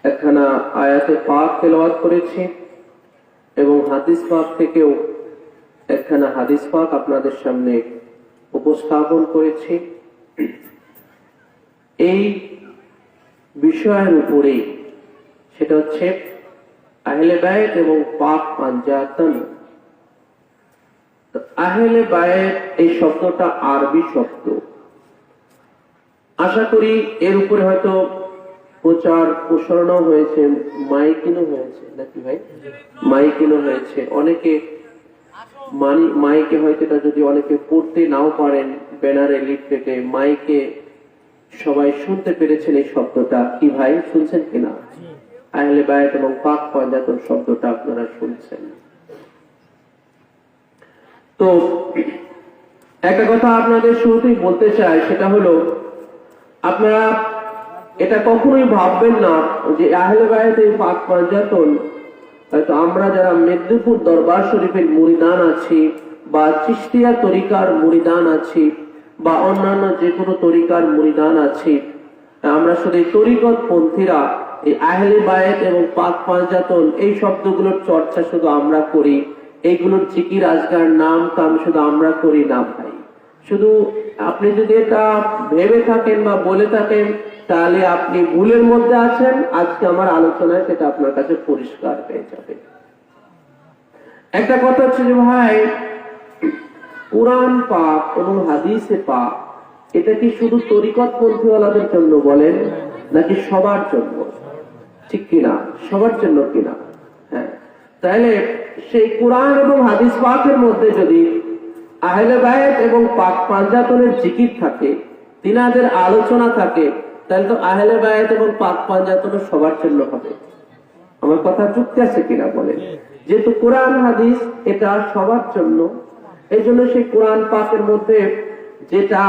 একখানা আয়াতে পাক তেলাওয়াত করেছি এবং হাদিস পাক থেকেও একখানা হাদিস পাক আপনাদের সামনে উপস্থাপন করেছি। এই বিষয়ের উপরে সেটা হচ্ছে আহলে বায়ত এবং পাক পাঞ্জাতন। আহলে বায়ত এই শব্দটা আরবি শব্দ। আশা করি এর উপরে হয়তো প্রচার প্রসারণও হয়েছে, মাইকিনও হয়েছে নাকি ভাই? মাইকিনও হয়েছে। অনেকে মাইকে হয়তো এটা যদি অনেকে পড়তে নাও পারেন, ব্যানারে লিফলেটে মাইকে সবাই শুনতে পেরেছেন এই শব্দটা। কি ভাই শুনছেন কিনা? আহলে বায়ত এবং পাক পাঞ্জাতন শব্দটা আপনারা শুনছেন। তো একটা কথা আপনাদের শুরুতেই বলতে চাই, সেটা হলো আপনারা এটা কখনোই ভাববেন না যে আহলে বায়ত এই পাক পাঞ্জাতন হয়তো আমরা যারা মেদিনীপুর দরবার শরীফের মুরিদান আছি বা চিশতিয়া তরিকার মুরিদান আছি বা অন্যান্য যে কোনো তরিকার মুরিদান আছি, আমরা শুধু তরিকত পন্থীরা এই আহলে বায়ত এবং পাক পাঞ্জাতন এই শব্দগুলোর চর্চা শুধু আমরা করি, এইগুলোর জিকির আজকার নাম কাম শুধু আমরা করি না ভাই। শুধু আপনি যদি এটা ভেবে থাকেন বা বলে থাকেন তাহলে আপনি ভুলের মধ্যে আছেন। আজকে আমার আলোচনায় সেটা আপনার কাছে পরিষ্কার হয়ে যাবে। একটা কথা হচ্ছে যে ভাই, কুরআন পাক এবং হাদিসে পাক এটা কি শুধু তরিকত পন্থীওয়ালাদের জন্য বলেন নাকি সবার জন্য? ঠিক কিনা? সবার জন্য কিনা? হ্যাঁ। তাহলে সেই কুরআন এবং হাদিস পাকের মধ্যে যদি আহলে বায়ত এবং পাক পাঞ্জাতনের জিকির থাকে, তিনাদের আলোচনা থাকে, তাহলে তো আহলে বায়ত এবং পাক পাঞ্জাতন সবার জন্য হবে। আমার কথা যুক্তি আছে কিনা বলেন? যেহেতু কোরআন হাদিস এটা সবার জন্য, এই জন্য সেই কোরআন পাকের মধ্যে যেটা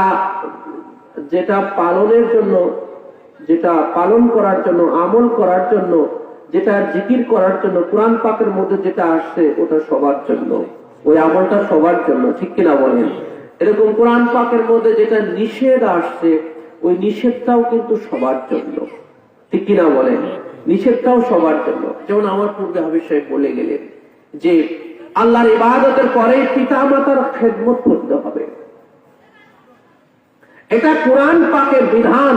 যেটা পালনের জন্য, যেটা পালন করার জন্য, আমল করার জন্য, যেটা জিকির করার জন্য কোরআন পাকের মধ্যে যেটা আসছে ওটা সবার জন্য, ওই আমলটা সবার জন্য। ঠিক কিনা বলেন? এরকম কোরআন পাকের মধ্যে যেটা নিষেধ আসছে ওই নিষেধটাও কিন্তু সবার জন্য। ঠিক কিনা বলেন? নিষেধটাও সবার জন্য। যেমন আমার পূর্বে হাবিব সাহেব বলে গেলেন যে আল্লাহর ইবাদতের পরে পিতা মাতার খেদমত করতে হবে, এটা কোরআন পাকের বিধান।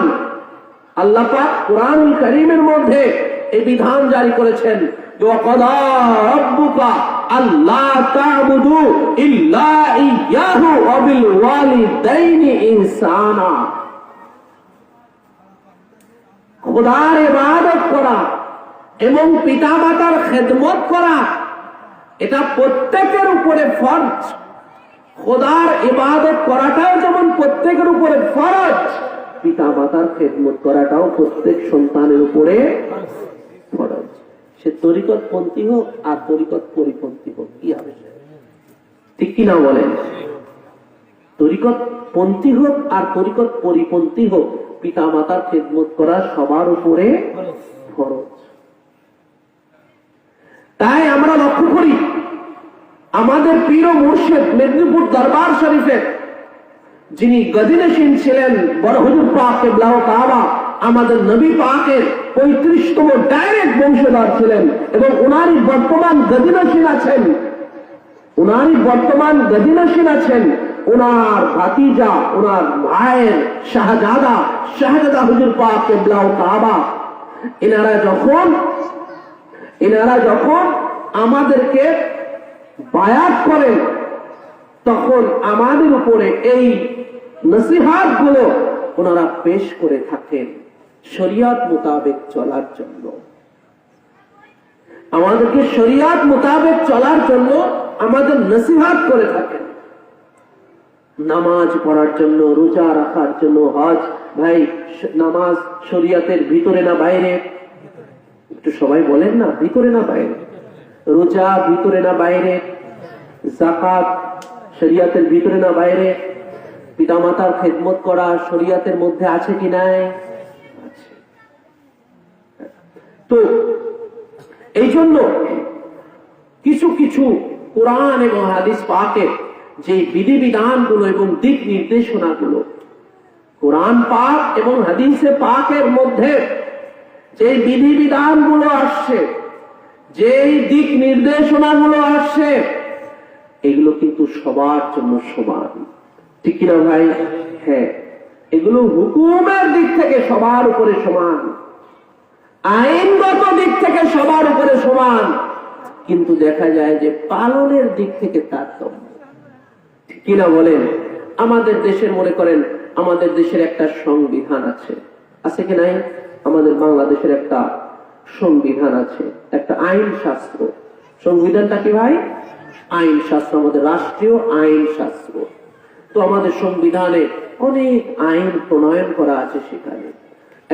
আল্লাহ পাক কোরআনুল কারীমের মধ্যে এই বিধান জারি করেছেন, ওয়াকাদা রাব্বুকা আল্লা তা'বুদু ইল্লা ইয়্যাহু ওয়া বিল ওয়ালিদাইনি ইহসানা। খোদার ইবাদত করা এবং পিতামাতার খেদমত করা এটা প্রত্যেকের উপরে ফরজ। খোদার ইবাদত করাটাও যেমন প্রত্যেকের উপরে ফরজ, পিতামাতার খেদমত করাটাও প্রত্যেক সন্তানের উপরে ফরজ। সে তরিকত পন্থী হোক আর তরিকত পরিপন্থী হোক, কি হবে? ঠিক কিনা বলেন? তরিকত পন্থী হোক আর তরিকত পরিপন্থী হোক, পিতা মাতার খেদমত করা সবার উপরে ফরজ। তাই আমরা লক্ষ্য করি আমাদের পীর ও মুর্শিদ মেদিনীপুর দরবার শরীফের যিনি গদিনশীন ছিলেন বড় হুজুর পাক কিবলাহ কাবা, আমাদের নবী পাকের 35তম ডাইরেক্ট বংশধর ছিলেন এবং উনারই বর্তমান গদিনশীন আছেন, ওনার ভাতিজা, ওনার মায়ের শাহজাদা হুজুর পাক কিবলাহ কাবা। এনারা যখন আমাদেরকে বায়াত করেন তখন আমাদের উপরে এই নসিহত গুলো ওনারা পেশ করে থাকেন শরিয়ত মোতাবেক চলার জন্য। আমাদেরকে শরিয়ত মোতাবেক চলার জন্য আমাদের নসিহত করে থাকেন। নামাজ পড়ার জন্য, রোজা রাখার জন্য, হজ। ভাই নামাজ শরিয়তের ভিতরে না বাইরে? একটু সবাই বলেন না, ভিতরে না বাইরে? রোজা ভিতরে না বাইরে? যাকাত শরিয়তের ভিতরে না বাইরে? পিতামাতার খেদমত করা শরিয়তের মধ্যে আছে কি নাই? আছে। তো এই জন্য কিছু কিছু কোরআন এবং হাদিস পাকের যে বিধিবিধানগুলো এবং দিক নির্দেশনাগুলো, কোরআন পাক এবং হাদিসে পাকের মধ্যে যে বিধিবিধান গুলো আসছে, যেই দিক নির্দেশনা গুলো আসছে, এগুলো কিন্তু সবার জন্য সমান, ঠিক কিনা ভাই? হ্যাঁ, এগুলো হুকুমের দিক থেকে সবার উপরে সমান, আইনগত দিক থেকে সবার উপরে সমান, কিন্তু দেখা যায় যে পালনের দিক থেকে তারতম্য, ঠিক কিনা বলেন? আমাদের দেশের মনে করেন, আমাদের দেশের একটা সংবিধান আছে, আছে কি নাই? আমাদের বাংলাদেশের একটা সংবিধান আছে, একটা আইন শাস্ত্র। সংবিধানটা কি ভাই? আইন শাস্ত্র, আমাদের রাষ্ট্রীয় আইন শাস্ত্র। তো আমাদের সংবিধানে অনেক আইন প্রণয়ন করা আছে সেখানে।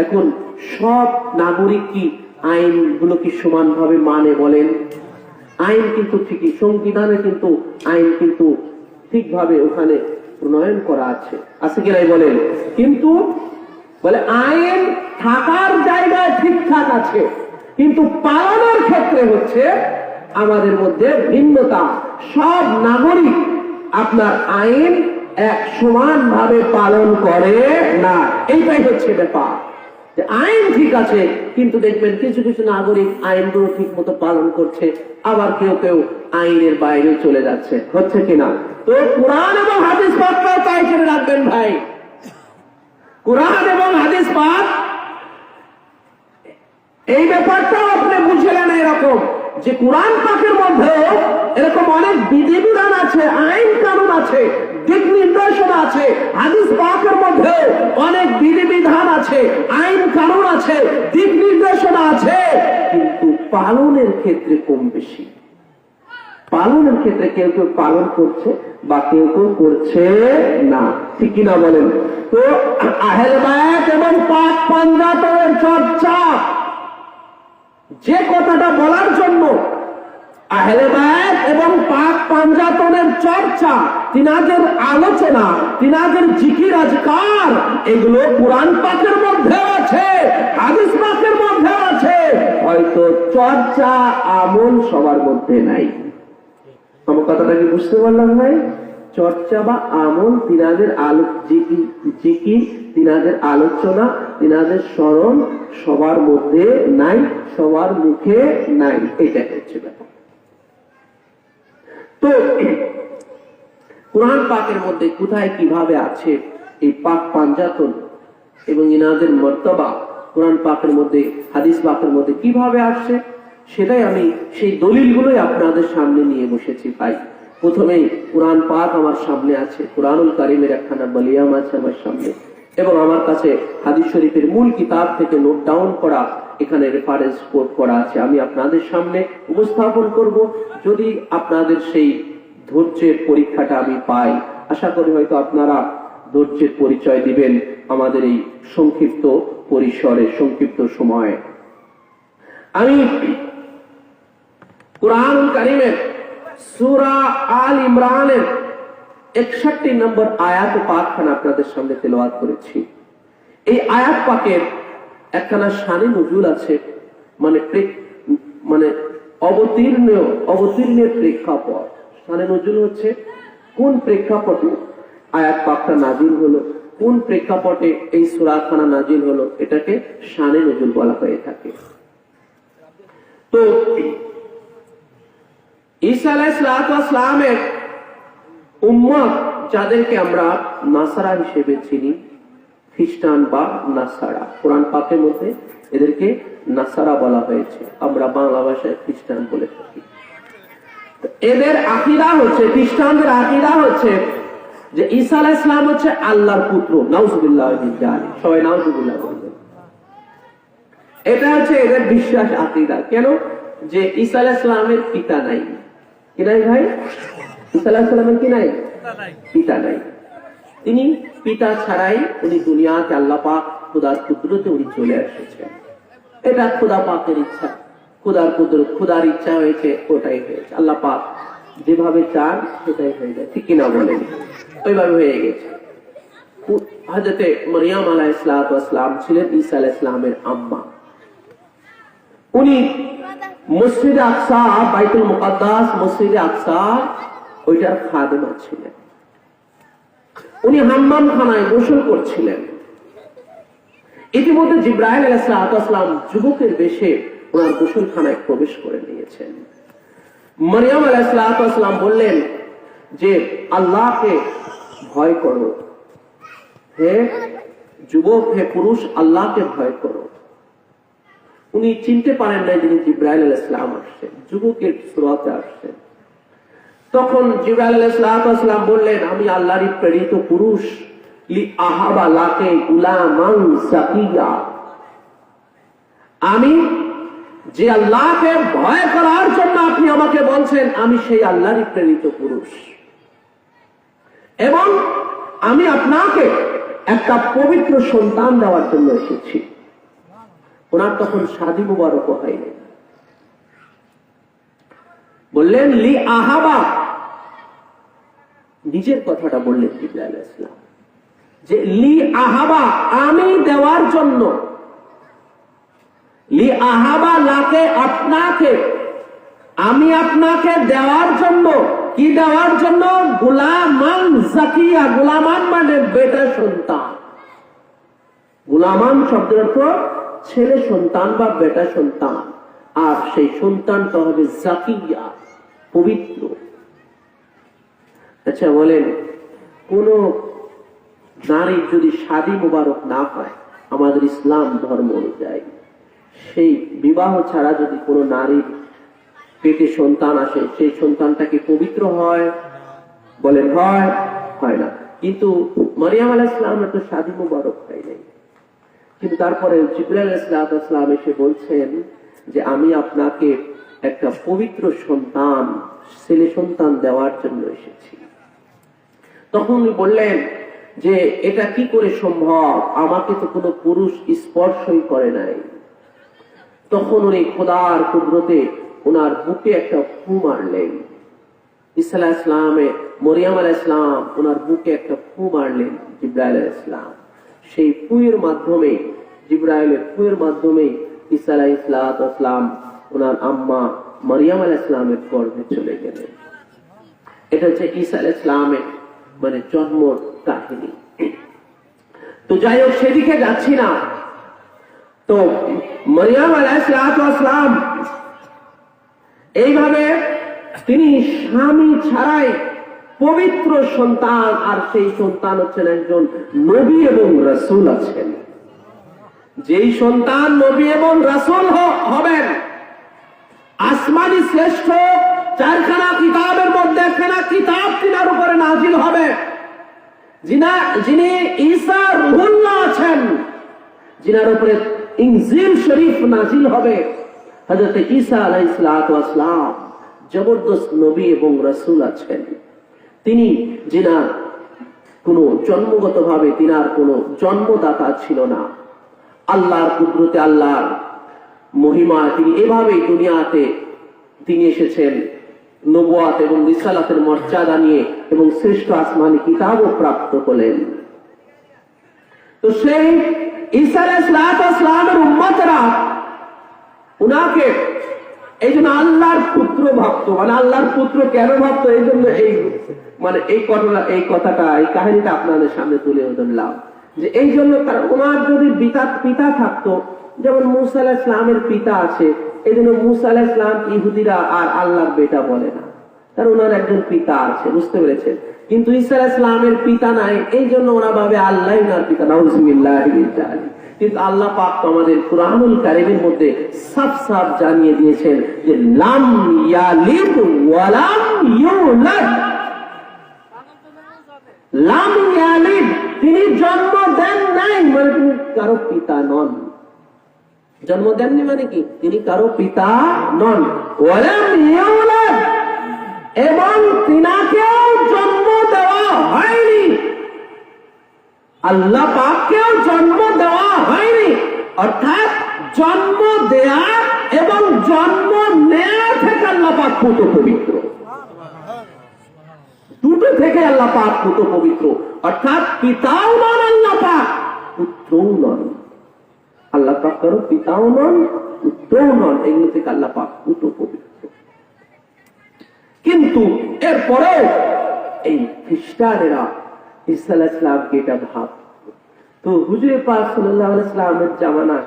এখন সব নাগরিক কি আইনগুলো কি সমানভাবে মানে বলেন? আইন কিন্তু ঠিকই, সংবিধানে কিন্তু আইন কিন্তু ঠিকভাবে ওখানে প্রণয়ন করা আছে, আছে কি নাই বলেন? কিন্তু বলে আইন থাকার জায়গায় ঠিকঠাক আছে, কিন্তু পালনের ক্ষেত্রে হচ্ছে আমাদের মধ্যে ভিন্নতা। সব নাগরিক আপনার আইন এক সমান ভাবে পালন করে না, এইটাই হচ্ছে ব্যাপার। যে আইন ঠিক আছে, কিন্তু দেখবেন কিছু কিছু নাগরিক আইনগুলো ঠিক মতো পালন করছে, আবার কেউ কেউ আইনের বাইরে চলে যাচ্ছে, হচ্ছে কিনা? তো কোরআন এবং হাদিস পাকটাও তাই জেনে রাখবেন ভাই। কোরআন এবং হাদিস পাক এই ব্যাপারটাও আপনি বুঝলেন এরকম যে কোরআন পাকের মধ্যে এরকম অনেক বিধিবিধান আছে, আইন কানুন আছে, দিক নির্দেশনা আছে। হাদিস পাকের মধ্যে অনেক বিধিবিধান আছে, আইন কানুন আছে, দিক নির্দেশনা আছে, কিন্তু পালনের ক্ষেত্রে কম বেশি। পালনের ক্ষেত্রে কেউ কেউ পালন করছে বা কেউ কেউ করছে না, ঠিক কিনা বলেন? তো আহলে বায়াত এবং পাক পাঞ্জাতনের চর্চা, যে কথাটা বলার জন্য আহলে বায়াত এবং পাক পাঞ্জাতনের চর্চা, তিনাদের আলোচনা, তিনাদের জিকির আজকার, এগুলো কোরআন পাকের মধ্যে আছে, হাদিস পাকের মধ্যে আছে, হয়তো চর্চা আমল সবার মধ্যে নাই। আমার কথাটা কি বুঝতে পারলাম ভাই? চর্চা বা আমল, তিনাদের জিকির, তিনাদের আলোচনা, তিনাদের স্মরণ সবার মধ্যে নাই, সবার মুখে নাই, এটাই হচ্ছে ব্যাপার। তো কোরআন পাকের মধ্যে কোথায় কিভাবে আছে এই পাক পাঞ্জাতন এবং ইনাদের মর্তবা, কোরআন পাকের মধ্যে হাদিস পাকের মধ্যে কিভাবে আসছে, সেটাই আমি সেই দলিলগুলোই আপনাদের সামনে নিয়ে বসেছি ভাই। প্রথমেই কোরআন পাক আমার সামনে আছে, কোরআনুল কারীমের একখানা বলিয়াম আছে আমার সামনে, এবং আমার কাছে হাদিস শরীফের মূল কিতাব থেকে নোট ডাউন করা এখানে রেফারেন্স কোট করা আছে। আমি আপনাদের সামনে উপস্থাপন করব। যদি আপনাদের সেই ধৈর্যের পরীক্ষাটা আমি পাই, আশা করি হয়তো আপনারা ধৈর্যের পরিচয় দিবেন আমাদের এই সংক্ষিপ্ত পরিসরে, সংক্ষিপ্ত সময়ে। আমি কুরআনুল কারীমের সূরা আল ইমরানের 61 নম্বর আয়াত পাকখানা আপনাদের সামনে তেলাওয়াত করেছি। এই আয়াত পাকের একখানা শানে নজুল আছে, মানে অবতীর্ণের প্রেক্ষাপট। শানে নজুল হচ্ছে কোন প্রেক্ষাপটে আয়াত পাকটা নাজিল হলো, কোন প্রেক্ষাপটে এই সূরাখানা নাজিল হলো, এটাকে শানে নজুল বলা হয়ে থাকে। তো ঈসা আলাইহিস সালামের উম্মত, যাদেরকে আমরা নাসারা হিসেবে চিনি, খ্রিস্টান বা নাসারা, কোরআন পাকের মধ্যে এদেরকে নাসারা বলা হয়েছে, আমরা বাংলা ভাষায় খ্রিস্টান বলে থাকি। এদের আকীদা হচ্ছে, খ্রিস্টানদের আকীদা হচ্ছে যে ঈসা আলাইহিস সালাম হচ্ছে আল্লাহর পুত্র। নাউজুবিল্লাহ মিন যালিক, সবাই নাউজুবিল্লাহ বলবেন। এটা হচ্ছে এদের বিশ্বাস, আকীদা। কেন? যে ঈসা আলাইহিস সালামের পিতা নাই। কি নাই ভাই? ঈসা আলাইহিস সালামের কি নাই? পিতা নাই। তিনি পিতা ছাড়াই উনি দুনিয়াতে আল্লাহ পাক খোদার কুদরতে উনি চলে এসেছেন। এটা খোদা পাকের ইচ্ছা, খোদার কুদরত, খোদার ইচ্ছা হয়েছে, ওটাই হয়েছে। আল্লাহ পাক যেভাবে চান সেটাই হয়ে যায়, ঠিক কিনা বলেন? ওইভাবে হয়ে গেছে। হযরতে মারিয়াম আলাইহিস সালাম ছিলেন ঈসা আলাইহিস সালামের আম্মা। উনি মসজিদে আকসা, বাইতুল মুকাদ্দাস মসজিদে আকসা, ওইটার খাদেমা ছিলেন। উনি হাম্মাম খানায় গোসল করছিলেন। ইতিমধ্যে জিবরাইল আলাইহিস সালাম যুবকের বেশে ওনার গোসলখানায় প্রবেশ করে নিয়েছেন। মরিয়ম আলাইহিস সালাম বললেন যে আল্লাহকে ভয় করো, হে যুবক, হে পুরুষ, আল্লাহকে ভয় করো। উনি চিনতে পারেন না যিনি জিবরাইল আলাইহিস সালাম আসছেন, যুবকের সুরাতে আসছেন। তখন জিবরাইল আলাইহিস সালাম বললেন, আমি আল্লাহরই প্রেরিত পুরুষ, লি আহাবা লাকে গুলামান সাকিয়া, আমি যে আল্লাহকে ভয় করার জন্য আপনি আমাকে বলছেন, আমি সেই আল্লাহরই প্রেরিত পুরুষ, এবং আমি আপনাকে একটা পবিত্র সন্তান দেওয়ার জন্য এসেছি। ওনার তখন শাদী মুবারক হয়নি। বললেন লি আহাবা, নিজের কথাটা বললেন জিবরাইল আলাইহিস সালাম, যে লি আহাবা, আমি দেওয়ার জন্য, লি আহাবা লাকে, আপনাকে, আমি আপনাকে দেওয়ার জন্য। কি দেওয়ার জন্য? গুলামান জাকিয়া, গুলামান মানে বেটা সন্তান। গুলামান শব্দের অর্থ ছেলে সন্তান বা বেটা সন্তান, আর সেই সন্তানটা হবে জাকিয়া, পবিত্র। আচ্ছা বলেন, কোন নারীর যদি শাদী মুবারক না হয় আমাদের ইসলাম ধর্ম অনুযায়ী, সেই বিবাহ ছাড়া যদি কোনো নারীর পেটে সন্তান আসে, সেই সন্তানটা কি পবিত্র হয়? বলেন হয়? হয় না। কিন্তু মারিয়াম আলাইহিস সালামের তো শাদী মুবারক হয় নাই, কিন্তু তারপরে জিবরাইল আলাইহিস সালাম এসে বলছেন যে আমি আপনাকে একটা পবিত্র সন্তান, ছেলে সন্তান দেওয়ার জন্য এসেছি। তখন উনি বললেন যে এটা কি করে সম্ভব, আমাকে তো কোনো পুরুষ স্পর্শই করে নাই। তখন উনি খোদার কুদরতে ওনার বুকে একটা ফু মারলেন। ঈসা আলাইহিস সালামে মরিয়ম আলাইহিস সালাম ওনার বুকে একটা ফু মারলেন জিবরাইল আলাইহিস সালাম। সেই ফুয়ের মাধ্যমে, জিবরাইলের ফুয়ের মাধ্যমে ঈসা আলাইহিস সালাম ওনার আম্মা মরিয়ম আলাইহিস সালামের গর্ভে চলে গেলেন। এটা হচ্ছে ঈসা আলাইহিস সালামের মানে জন্ম কাহিনী। তো যাই হোক, সেদিকে যাচ্ছি না। তো মরিয়ম আলাইহিস সালাম এইভাবে তিনি স্বামী ছাড়াই পবিত্র সন্তান, আর সেই সন্তান হচ্ছেন একজন নবী এবং রাসূল আছেন। যেই সন্তান নবী এবং রাসূল হবেন, আসমানি শ্রেষ্ঠ চারখানা কিতাবের মধ্যে একখানা কিতাব তিনার উপরে নাজিল হবে, যিনি ঈসা রূহুল্লাহ আছেন, যিনার উপরে ইনজিল শরীফ নাজিল হবে। হযরত ঈসা আলাইহিস সালাম জবরদস্ত নবী এবং রাসূল আছেন। তিনি যিনার কোনো জন্মগতভাবে তিনার কোনো জন্মদাতা ছিল না, আল্লাহর কুদরতে, আল্লাহর মহিমা তিনি এভাবেই দুনিয়াতে তিনি এসেছেন, নবুয়াত এবং রিসালাতের মর্যাদা নিয়ে, এবং শ্রেষ্ঠ আসমানি কিতাবও প্রাপ্ত হলেন। তো সেই ঈসা আলাইহিস সালামের উম্মতরা উনাকে এই জন্য আল্লাহর পুত্র ভাবতো। মানে আল্লাহর পুত্র কেন ভাবতো? এই জন্য এই কথাটা, এই কাহিনীটা আপনাদের সামনে তুলে ধরলাম, যে এই জন্য ওনার যদি পিতা থাকতো, যেমন মুসা আলাইহিস সালামের পিতা আছে, এই জন্য মুসা আলাইহিস সালাম ইহুদিরা আর আল্লাহর বেটা বলে না, কারণ ওনার একজন পিতা আছে, বুঝতে পেরেছেন? কিন্তু ঈসা আলাইহিস সালামের পিতা নাই, এই জন্য ওরা ভাবে আল্লাহ ওনার পিতা। নাউযুবিল্লাহি মিন যালিক। কিন্তু আল্লাহ পাক তো আমাদের কুরআনুল কারীমের মধ্যে সাফ সাফ জানিয়ে দিয়েছেন যে লাম ইয়ালিদ ওয়া লাম ইউলাদ। লাম ইয়ালিদ, তিনি জন্ম দেন নাই, মানে তিনি কারো পিতা নন। জন্ম দেননি মানে কি? তিনি কারো পিতা নন। ওয়া লাম ইউলাদ, এবং তিনাকেও জন্ম দেওয়া হয়নি, আল্লাহ পাককেও জন্ম দেওয়া হয়নি। অর্থাৎ জন্ম দেয়া এবং জন্ম নেয়া থেকে আল্লাহ পাক পুত পবিত্র, দুটো থেকে আল্লাহ পাক পুত পবিত্র। অর্থাৎ পিতাও নন আল্লাহ পাক, পুত্রও নন। আল্লাহ পাক কারো পিতাও নন, পুত্রও নন, এগুলো থেকে আল্লাহ পাক পুত পবিত্র। কিন্তু এরপরেও এই খ্রিস্টানেরা ঈসা আলাইহিস সালামকে এটা ভাব, তো হুজুরে পাক সাল্লাল্লাহু আলাইহি সাল্লামের জামানা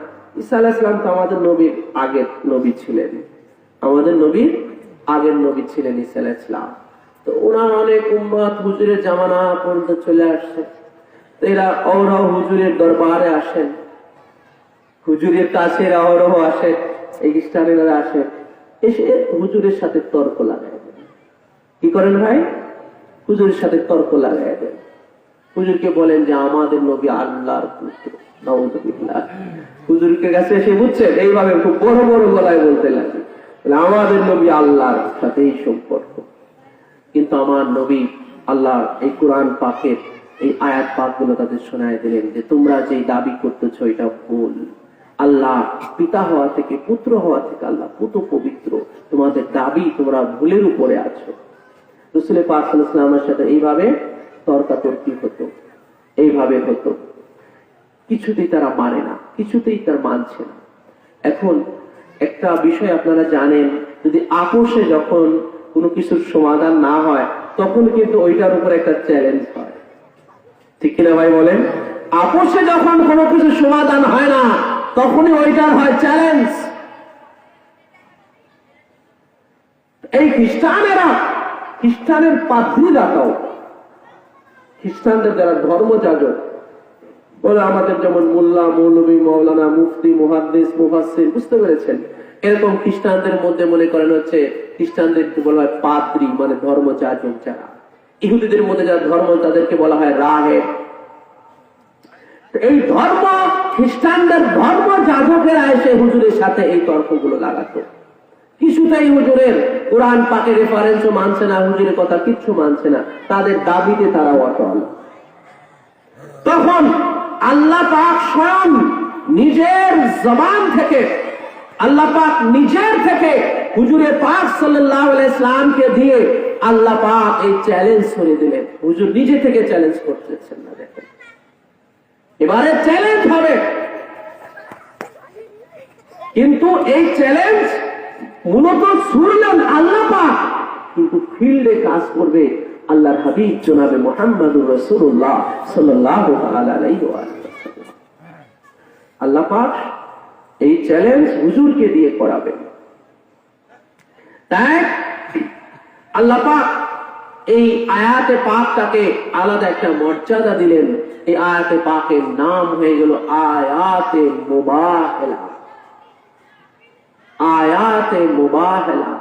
ঈসা আলাইহিস সালাম তো আমাদের নবীর আগের নবী ছিলেন, আমাদের নবীর আগের নবী ছিলেন ঈসা আলাইহিস সালাম। তো ওনার অনেক উম্মত হুজুরের জামানা পর্যন্ত চলে আসছে। তো এরা অহরহ হুজুরের দরবারে আসেন, হুজুরের কাছে অহরহ আসেন, এই খ্রিস্টানেরা আসেন, এসে হুজুরের সাথে তর্ক লাগাই দেন। কি করেন ভাই? হুজুরের সাথে তর্ক লাগাই দেন। হুজুরকে বলেন যে আমাদের নবী আল্লাহর পুত্র, নাউযুবিল্লাহ। হুজুরকে কাছে এসে বুঝছেন এইভাবে খুব বড় বড় গলায় বলতে লাগে, আমাদের নবী আল্লাহর সাথেই সম্পর্ক। কিন্তু আমার নবী আল্লাহর এই কোরআন পাকের এই আয়াত পাকগুলো তাদের শোনায় দিলেন যে তোমরা যে দাবি করতেছো এটা ভুল। আল্লাহ পিতা হওয়া থেকে, পুত্র হওয়া থেকে আল্লাহ পুত পবিত্র, তোমাদের দাবি তোমরা ভুলের উপরে আছো। রাসূল পাক সাল্লাল্লাহু আলাইহি ওয়াসাল্লামের সাথে এইভাবে তর্কাতর্কি হতো, এইভাবে হতো। কিছুতেই তারা মানে না, কিছুতেই তার মানছে না। এখন একটা বিষয় আপনারা জানেন, যদি আপোষে যখন কোনো কিছুর সমাধান না হয় তখন কিন্তু ওইটার উপর একটা চ্যালেঞ্জ হয়, ঠিক কিনা ভাই বলেন? আপোষে যখন কোনো কিছু সমাধান হয় না তখনই ওইটার হয় চ্যালেঞ্জ। এই খ্রিস্টানের পাদ্রীরাও, খ্রিস্টানদের যারা ধর্মযাজক বলে, আমাদের যেমন মোল্লা, মৌলভী, মৌলানা, মুফতি, মুহাদ্দিস, মুফাসসির, বুঝতে পেরেছেন? এরকম খ্রিস্টানদের মধ্যে মনে করেন হচ্ছে খ্রিস্টানদেরকে বলা হয় পাদ্রী, মানে ধর্মযাজক যারা। ইহুদিদের মধ্যে যারা ধর্ম তাদেরকে বলা হয় রাহেব। এই ধর্ম খ্রিস্টানদের ধর্ম যাজকেরা এসে হুজুরের সাথে এই তর্কগুলো লাগাতো। কিছুতেই হুজুরের কোরআন পাকের রেফারেন্সও মানছে না, হুজুরের কথা কিচ্ছু মানছে না, তাদের দাবিতে তারা অটল। তখন আল্লাহ পাক স্বয়ং নিজের জবান থেকে, আল্লাহ পাক নিজের থেকে হুজুরে পাক সাল্লাল্লাহু আলাইহি সাল্লামকে দিয়ে আল্লাহ পাক এই চ্যালেঞ্জ করে দিলেন। হুজুর নিজে থেকে চ্যালেঞ্জ করতেছেন না, দেখেন এবারে চ্যালেঞ্জ হবে। কিন্তু এই চ্যালেঞ্জ মূলত শুনলেন আল্লাহ পাক, কিন্তু ফিল্ডে কাজ করবে আল্লাহর হাবিব জনাবে মুহাম্মদুর রাসূলুল্লাহ সাল্লাল্লাহু আলাইহি ওয়াসাল্লাম। আল্লাহ পাক এই চ্যালেঞ্জ হুজুরকে দিয়ে করাবেন। তাই আল্লাহ পাক এই আয়াতে পাকটাকে আলাদা একটা মর্যাদা দিলেন। এই আয়াতে পাকের নাম হয়ে গেল আয়াতে মুবাহালা। আয়াতে মুবাহালা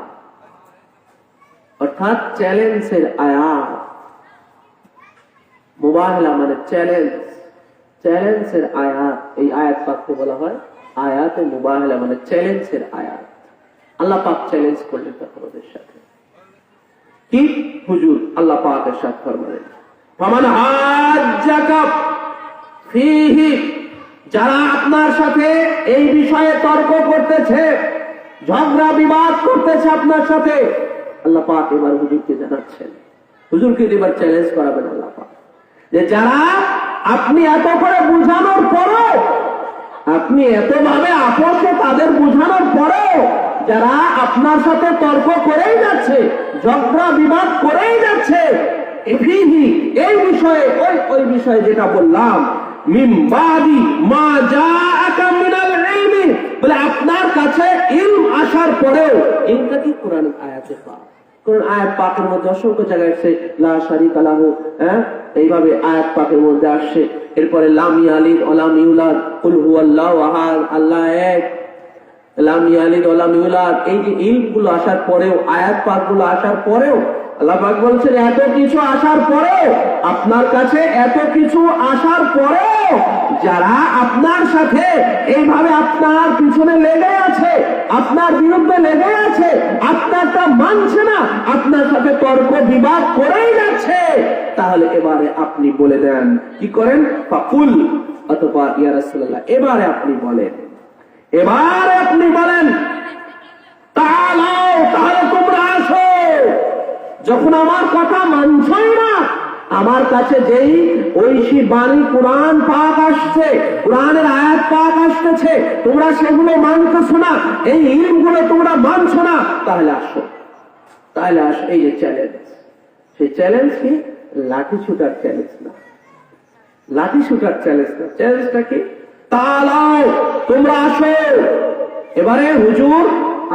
অর্থাৎ চ্যালেঞ্জের আয়াত। মুবাহালা মানে চ্যালেঞ্জ, চ্যালেঞ্জের আয়াত। এই আয়াত পাককে বলা হয় আয়াতে মুবাহালা, মানে চ্যালেঞ্জের আয়াত। আল্লাহ পাক চ্যালেঞ্জ করলেন তখন ওদের সাথে। কি? হুজুর আল্লাহ পাকের সাথে ফরমালেন, ফামান হাজ্জাকা ফীহি, যারা আপনার সাথে এই বিষয়ে তর্ক করতেছে, ঝগড়া বিবাদ করতেছে আপনার সাথে, আল্লাহ পাক এবার হুজুরকে জানাচ্ছেন, হুজুরকে এবার চ্যালেঞ্জ করাবেন আল্লাহ পাক, যে যারা আপনি এত করে বুঝানোর পরেও, আপনি এতভাবে আপোষে তাদের বুঝানোর পরেও যারা আপনার সাথে তর্ক করেই যাচ্ছে, ঝগড়া বিবাদ করেই যাচ্ছে, এই বিষয়ে ওই বিষয়ে যেটা বললাম, মিন বাদি মা জাআকা মিনাল ইলমি, বলে আপনার কাছে ইলম আসার পরেও, ইলমটা কি? কোরআনের আয়াতে পাক। কোরআন আয়াত পাকের মধ্যে অসংখ্য জায়গায় আসছে লা শারিকা লাহু, এইভাবে আয়াত পাকের মধ্যে আসছে। এরপরে লাম ইয়ালিদ ওয়া লাম ইউলাদ, কুল হুয়াল্লাহু আহাদ, আল্লাহ এক, লাম ইয়ালিদ ওয়া লাম ইউলাদ। এই যে ইলমগুলো আসার পরেও, আয়াত পাকগুলো আসার পরেও আল্লাহ পাক বলছেন এত কিছু আসার পরেও, আপনার কাছে এত কিছু আসার পরেও যারা আপনার সাথে এইভাবে আপনার পিছনে লেগে আছে, আপনার বিরুদ্ধে লেগে আছে, আপনারটা মানছে না, আপনার সাথে তর্ক বিবাদ করেই যাচ্ছে, তাহলে এবারে আপনি বলে দেন, কি করেন? ফাকুল, অথবা ইয়া রাসূলুল্লাহ এবারে আপনি বলেন, এবারে আপনি বলেন, তাআলাও, তাহলে তোমরা আসো। যখন আমার কথা মানছই না, আমার কাছে যেই ঐশী বাণী কোরআন পাক আসছে, কোরআনের আয়াত পাক আসতেছে, তোমরা সেগুলো মানতেছো না, এই ইলমগুলো তোমরা মানছো না, তাহলে আসো, তাহলে আসো। এই যে চ্যালেঞ্জ, সেই চ্যালেঞ্জ কি? লাঠি ছুটার চ্যালেঞ্জ না, লাঠি শুটার চ্যালেঞ্জ না, চ্যালেঞ্জটা কি? তালাও, তোমরা আসো। এবারে হুজুর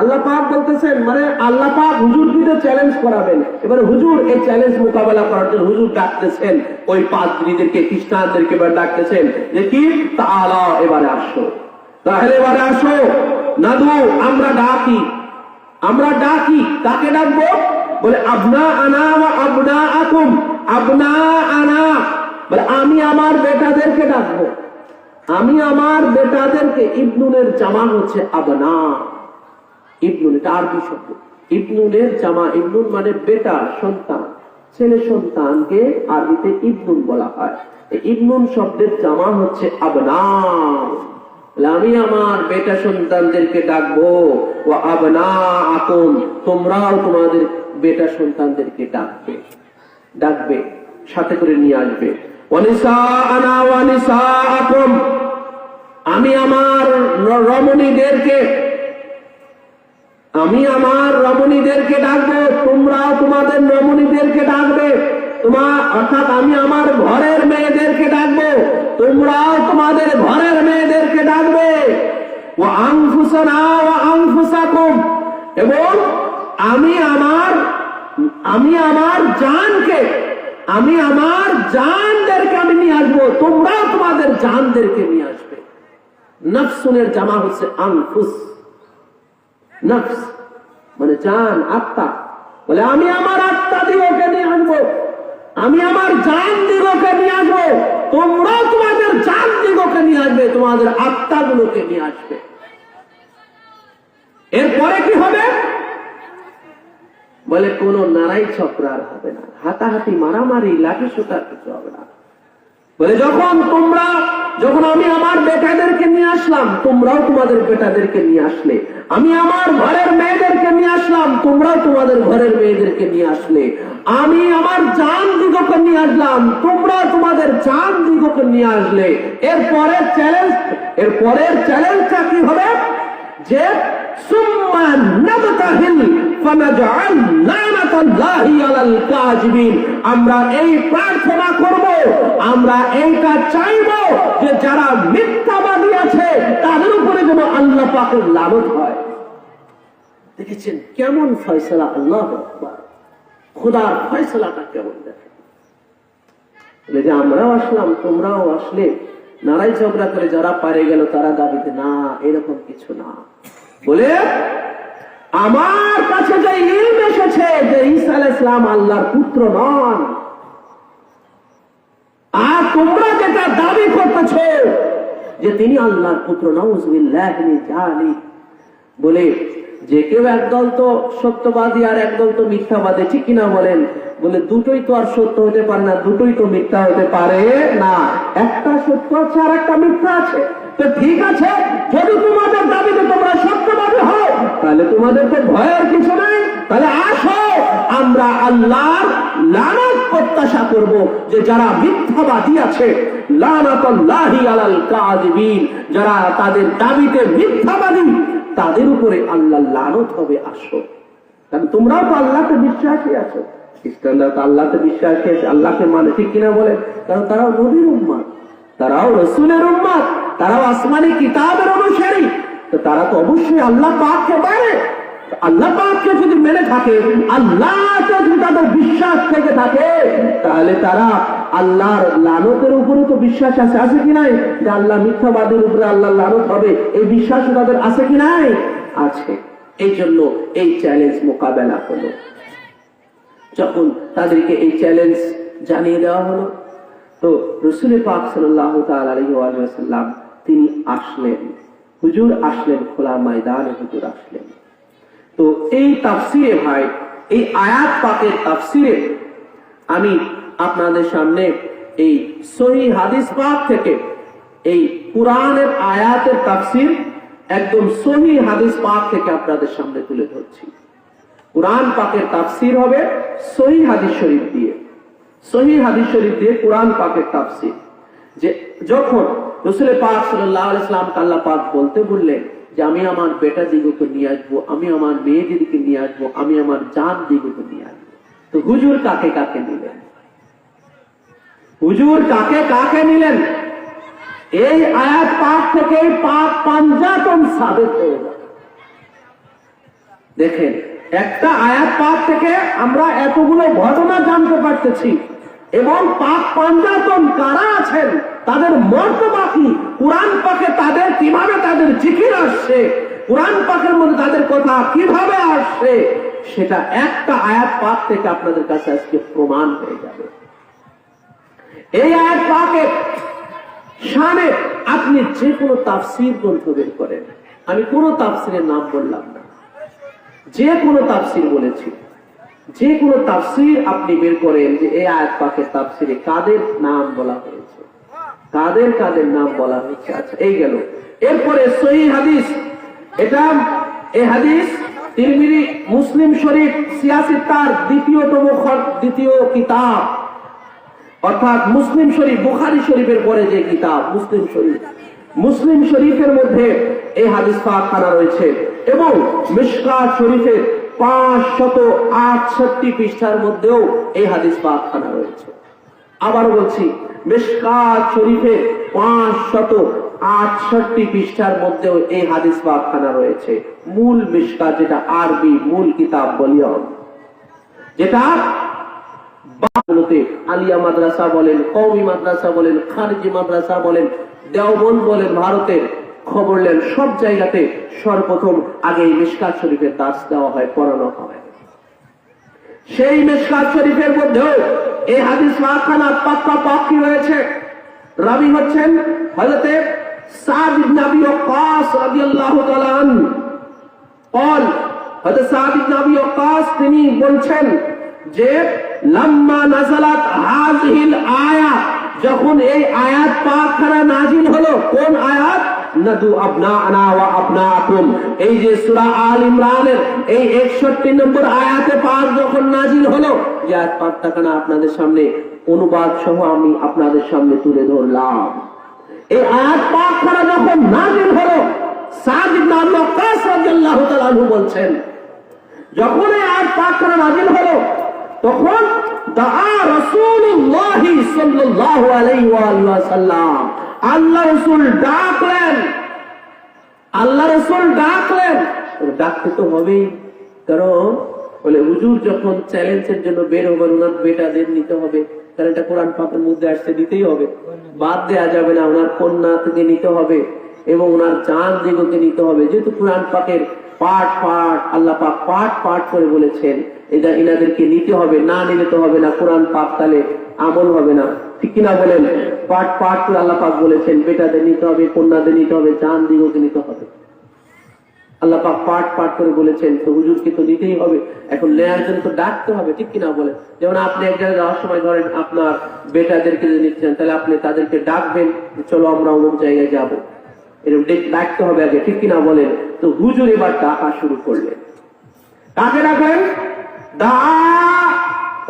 আল্লাহ পাক বলতেছেন, মানে আল্লাহ পাক হুজুরকে চ্যালেঞ্জ করাবেন। এবারে হুজুর এই চ্যালেঞ্জ মোকাবেলা করার জন্য হুজুর ডাকতেছেন ওই পাদ্রীদেরকে, খ্রিস্টানদেরকে এবার ডাকতেছেন যে কি, তালাও এবারে আসো। তাহলে এবারে আসো, নাদু, আমরা ডাকি, আমরা ডাকি। কাকে ডাকবো? বলে আবনা আনা ওয়া আবনা আকুম, আবনা আনা বলে আমি আমার বেটাদেরকে ডাকবো, আমি আমার বেটাদেরকে। ইবনুনের জামা হচ্ছে আবনা, ইবনুন এটা আরবি শব্দ, ইবনুনের জামা, ইবনুন মানে বেটা, সন্তান, ছেলে সন্তানকে আরবিতে ইবনুন বলা হয়। ইবনুন শব্দের জামা হচ্ছে আবনা, আমি আমার বেটা সন্তানদেরকে ডাকবো। ও আবনা আকুম, তোমরাও তোমাদের বেটা সন্তানদেরকে ডাকবে, ডাকবে, সাথে করে নিয়ে আসবে। ওয়ানিসাআনা ওয়ানিসাআকুম, আমি আমার রমণীদেরকে, আমি আমার রমণীদেরকে ডাকবো, তোমরাও তোমাদের রমণীদেরকে ডাকবে। অর্থাৎ আমি আমার ঘরের মেয়েদেরকে ডাকবো, তোমরাও তোমাদের ঘরের মেয়েদেরকে ডাকবে। ওয়া আনফুসানা ওয়া আনফুসাকুম, এবং আমি আমার জানকে, আমি আমার জানদেরকে আমি নিয়ে আসবো, তোমরাও তোমাদের জানদেরকে নিয়ে আসবে। নফসুনের জামা হচ্ছে আনফুস, নফস মানে জান, আত্মা। বলে আমি আমার আত্মা দিগকে নিয়ে আসবো, আমি আমার জান দিগকে নিয়ে আসবো, তোমরাও তোমাদের জান দিগকে নিয়ে আসবে, তোমাদের আত্মাগুলোকে নিয়ে আসবে। এরপরে কি হবে? বলে কোন নারাই ছপরার হবে না, হাতাহাতি মারামারি লাঠি সোটার কিছু হবে না। বলে যখন আমি আমার বেটাদেরকে নিয়ে আসলাম, তোমরাও তোমাদের বেটাদেরকে নিয়ে আসলে, আমি আমার ঘরের মেয়েদেরকে নিয়ে আসলাম, তোমরাও তোমাদের ঘরের মেয়েদেরকে নিয়ে আসলে, আমি আমার জান দিগকে নিয়ে আসলাম, তোমরাও তোমাদের জান দিগকে নিয়ে আসলে। এরপরের চ্যালেঞ্জটা কি হবে? যে সুম্মা নাবতাহিল ফানাজআল লানাতাল্লাহি আলাল কাযিবিন, আমরা এই প্রার্থনা করব, আমরা এইটা চাইব যে যারা মিথ্যাবাদী আছে তাদের উপরে যেন আল্লাহ পাকের লানত হয়। দেখেছেন কেমন ফয়সালা, আল্লাহু আকবার, খোদার ফয়সালাটা কেমন। দেখেন যে আমরাও আসলাম, তোমরাও আসলে, নারাই ঝগড়া করে যারা পারে গেল তারা দাবিতে না, এরকম কিছু না। বলে আমার কাছে যে ইলম এসেছে যে ঈসা আলাইহিস সালাম আল্লাহর পুত্র নন, আর তোমরা যেটা দাবি করতেছো যে তিনি আল্লাহর পুত্র, নাউযুবিল্লাহি মিন যালিক। বলে যে কেউ একদল তো সত্যবাদী আর একদল তো মিথ্যাবাদী, ঠিক কিনা বলেন? বলে দুটোই তো আর সত্য হতে পারে না, দুটোই তো মিথ্যা হতে পারে না, একটা সত্য আছে আর একটা মিথ্যা আছে। তো ঠিক আছে, যদি তোমাদের দাবিতে তোমরা সত্যবাদী হও তাহলে তোমাদের তো ভয়ের কিছু নাই। তাহলে আসো আমরা আল্লাহর লানত প্রত্যাশা করব যে যারা মিথ্যাবাদী আছে, লানাতুল্লাহি আলাল কাযিবিন, যারা তাদের দাবিতে মিথ্যাবাদী তাদের উপরে আল্লাহর লানত হবে। আসো, কারণ তোমরাও তো আল্লাহকে বিশ্বাসী আছো, খ্রিস্টানরা তো আল্লাহকে বিশ্বাসী আছে, আল্লাহকে মানে, ঠিক কিনা বলে? কারণ তারাও নবীর উম্মত, তারাও রাসূলের উম্মত, তারাও আসমানি কিতাবের অনুসারী, তো তারা তো অবশ্যই আল্লাহ পাককে মানে। আল্লাহ পাককে যদি মেনে থাকে, আল্লাহকে যদি তাদের বিশ্বাস থেকে থাকে, তাহলে তারা আল্লাহর লানতের উপরে তো বিশ্বাস আছে, আছে কি নাই? যে আল্লাহ মিথ্যাবাদীর উপরে আল্লাহর লানত হবে, এই বিশ্বাস তাদের আছে কি নাই? আছে। এই জন্য এই চ্যালেঞ্জ মোকাবেলা হলো। যখন তাদেরকে এই চ্যালেঞ্জ জানিয়ে দেওয়া হলো, তো রাসূল পাক সাল্লাল্লাহু তাআলা আলাইহি ওয়াসাল্লাম তিনি আসলেন, হুজুর আসলেন, খোলা ময়দানে হুজুর আসলেন। তো এই তাফসিরে ভাই, এই আয়াত পাকের তাফসিরে আমি আপনাদের সামনে এই সহিহ হাদিস পাক থেকে এই কুরআনের আয়াতের তাফসির একদম সহিহ হাদিস পাক থেকে আপনাদের সামনে তুলে ধরছি। কুরআন পাকের তাফসির হবে সহিহ হাদিস শরীফ দিয়ে, সহিহ হাদিস শরীফ দিয়ে কুরআন পাকের তাফসির। যে যখন রাসূল পাক সাল্লাল্লাহু আলাইহি ওয়াসাল্লাম আল্লাহ পাক বলতে বললেন যে আমি আমার বেটা দিগকে নিয়ে আসবো, আমি আমার মেয়েদেরকে নিয়ে আসবো, আমি আমার জান দিগকে নিয়ে আসবো, তো হুজুর কাকে কাকে নিলেন? হুজুর কাকে কাকে নিলেন, এই আয়াত পাক থেকে পাক পাঞ্জাতন সাবিত হয়ে যাবে। দেখেন, একটা আয়াত পাক থেকে আমরা এতগুলো ঘটনা জানতে পারতেছি, এবং পাক পাঞ্জাতন কারা আছেন, তাদের মর্তবা কি, কুরআন পাকে তাদের কিভাবে তাদের জিকির আসছে, কুরআন পাকের মধ্যে তাদের কথা কিভাবে আসছে, সেটা একটা আয়াত পাক থেকে আপনাদের কাছে আজকে প্রমাণ হয়ে যাবে। এই আয়াত পাকের শানে আপনি যে কোনো তাফসীর গ্রন্থ বের করেন, আমি কোনো তাফসীরের নাম বললাম না, যে কোনো তাফসীর বলেছি, যে কোনো তাফসীর আপনি বের করেন যে এই আয়াত পাকের তাফসীরে কাদের নাম বলা হয়েছে, কাদের কাদের নাম বলা হয়েছে। আচ্ছা, এই গেল। এরপরে সহিহ হাদিস, এটা এই হাদিস তিরমিজি, মুসলিম শরীফ, সিয়াসিত্তার দ্বিতীয় কিতাব, অর্থাৎ মুসলিম শরীফ, বুখারী শরীফের পরে যে কিতাব মুসলিম শরীফ, মুসলিম শরীফের মধ্যে এই হাদিস পাকখানা রয়েছে, এবং মিশকাত শরীফের 568 পৃষ্ঠার মধ্যেও এই হাদিস পাকখানা রয়েছে। আবার বলছি, মিশকাত শরীফের 568 পৃষ্ঠার মধ্যেও এই হাদিস পাকখানা রয়েছে। মূল মিশকাত, যেটা আরবি মূল কিতাব বলিও, যেটা আলিয়া মাদ্রাসা বলেন, কওমি মাদ্রাসা বলেন, খারিজি মাদ্রাসা বলেন, দেওবন্দ বলেন, ভারতের খবর নেন, সব জায়গাতে সর্বপ্রথম আগে এই মিশকাত শরীফের দার্স দেওয়া হয়, পড়ানো হয়। সেই মিশকাত শরীফের মধ্যেও এই হাদিস পাকখানা পাক্কা পাক্কি রয়েছে। রাবী হচ্ছেন হযরত সাদ ইবনে আবি ওয়াক্কাস রাদিয়াল্লাহু তাআলা আনহু। হযরত সাদ ইবনে আবি ওয়াক্কাস তিনি বলছেন যে লাম্মা নাযালাত হাযিহিল আয়া, যখন এই আয়াত পাকখানা নাজিল হলো, কোন আয়াত, নাদু আবনাআনা ওয়া আবনাআকুম, এই যে সূরা আল ইমরানের এই 61 নম্বর আয়াতে পাক যখন নাজিল হলো, এই আয়াত পাকখানা আপনাদের সামনে অনুবাদ সহ আমি আপনাদের সামনে তুলে ধরলাম। এই আয়াত পাকখানা যখন নাজিল হলো, সাদ ইবনে আবি ওয়াক্কাস রাদিয়াল্লাহু তাআলা আনহু বলছেন, যখন এই আয়াত পাকখানা নাজিল হলো, তখন দাআ রাসূলুল্লাহ সাল্লাল্লাহু আলাইহি ওয়া সাল্লাম, আল্লাহ রাসূল ডাকলেন, আল্লাহ রাসূল ডাকলেন। ডাকতে তো হবেই, কারণ বলে হুজুর যখন চ্যালেঞ্জের জন্য বের হবেন, ওনার বেটাদের নিতে হবে, কারণ এটা কোরআন পাকের মধ্যে আসতে দিতেই হবে, বাদ দেওয়া যাবে না। ওনার কন্যা থেকে নিতে হবে এবং ওনার জান দিগকে নিতে হবে, যেহেতু কোরআন পাকের পাঠ পাঠ আল্লাহ পাক পাঠ পাঠ করে বলেছেন, এটা এনাদেরকে নিতে হবে, না নিলে তো হবে না, কোরআন পাক তাহলে আমল হবে না, ঠিক কিনা বলেন? পাঠ পাঠ করে আল্লাহ পাক বলেছেন বেটাদের নিতে হবে, কন্যাদের নিতে হবে, জান দিগকে নিতে হবে। আল্লাহ পাক পাঠ পাঠ করে বলেছেন, তো হুজুরকে তো নিতেই হবে, এখন নেয়ার জন্য তো ডাকতে হবে, ঠিক কিনা বলেন? যেমন আপনি এক জায়গায় যাওয়ার সময় ধরেন আপনার বেটাদেরকে যদি নিচ্ছেন, তাহলে আপনি তাদেরকে ডাকবেন, চলো আমরা অমুক জায়গায় যাবো, এরকম ডাকতে হবে আগে, ঠিক কিনা বলেন? তো হুজুর এবার ডাকা শুরু করলেন। কাকে ডাকেন? দাআ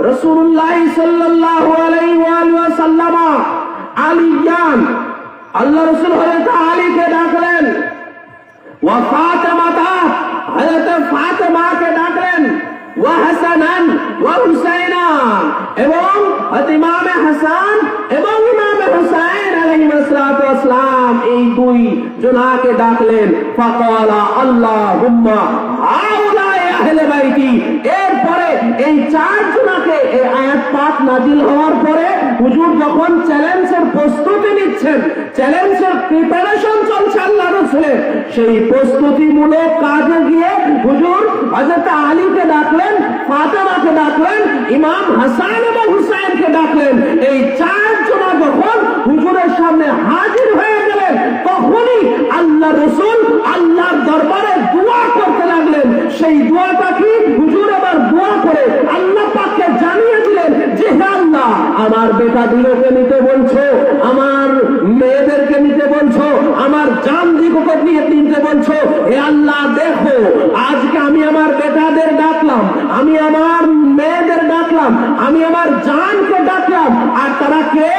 রাসূলুল্লাহ সাল্লাল্লাহু আলাইহি ওয়া সাল্লাম আলিয়ান, আল্লাহ রাসূল হযরত আলীকে ডাকলেন। ওয়া ফাতিমাতা, হযরত ফাতিমাকে ডাকলেন। ওয়া হাসানান ওয়া হুসাইনা, এবং ইমাম হাসান এবং ইমাম হুসাইন আলাইহিস সালাতু ওয়াস সালাম, এই দুই জনাকে ডাকলেন। ফাকালা আল্লাহুম্মা হাউলাই আহলে বাইতি। এরপরে এই চার জনাকে এই আয়াত পাক নাজিল হওয়ার পরে হুজুর যখন চ্যালেঞ্জের প্রস্তুতি নিচ্ছেন, চ্যালেঞ্জের প্রিপারেশন চলছে আল্লাহ রাসূলের, সেই প্রস্তুতিমূলক কাজে গিয়ে হুজুর হযরত আলীকে ডাকলেন, ফাতেমাকে ডাকলেন, ইমাম হাসান এবং হুসাইনকে ডাকলেন। এই চার জনা যখন হুজুরের সামনে হাজির হয়ে গেলেন, তখনই আল্লাহ রাসূল আল্লাহর দরবারে দোয়া করতে লাগলেন। সেই দোয়াটা কি? হুজুর এবার দোয়া করে আল্লাহ পাককে জানিয়ে দিলেন যে হে আল্লাহ, আমার বেটাদিগকে নিতে বলছো, আমার মেয়েদেরকে নিতে বলছো, আমার জান দিগকে নিতে বলছো, হে আল্লাহ দেখো, আজকে আমি আমার বেটাদের ডাকলাম, আমি আমার মেয়েদের ডাকলাম, আমি আমার জানকে ডাকলাম, আর তারা কে?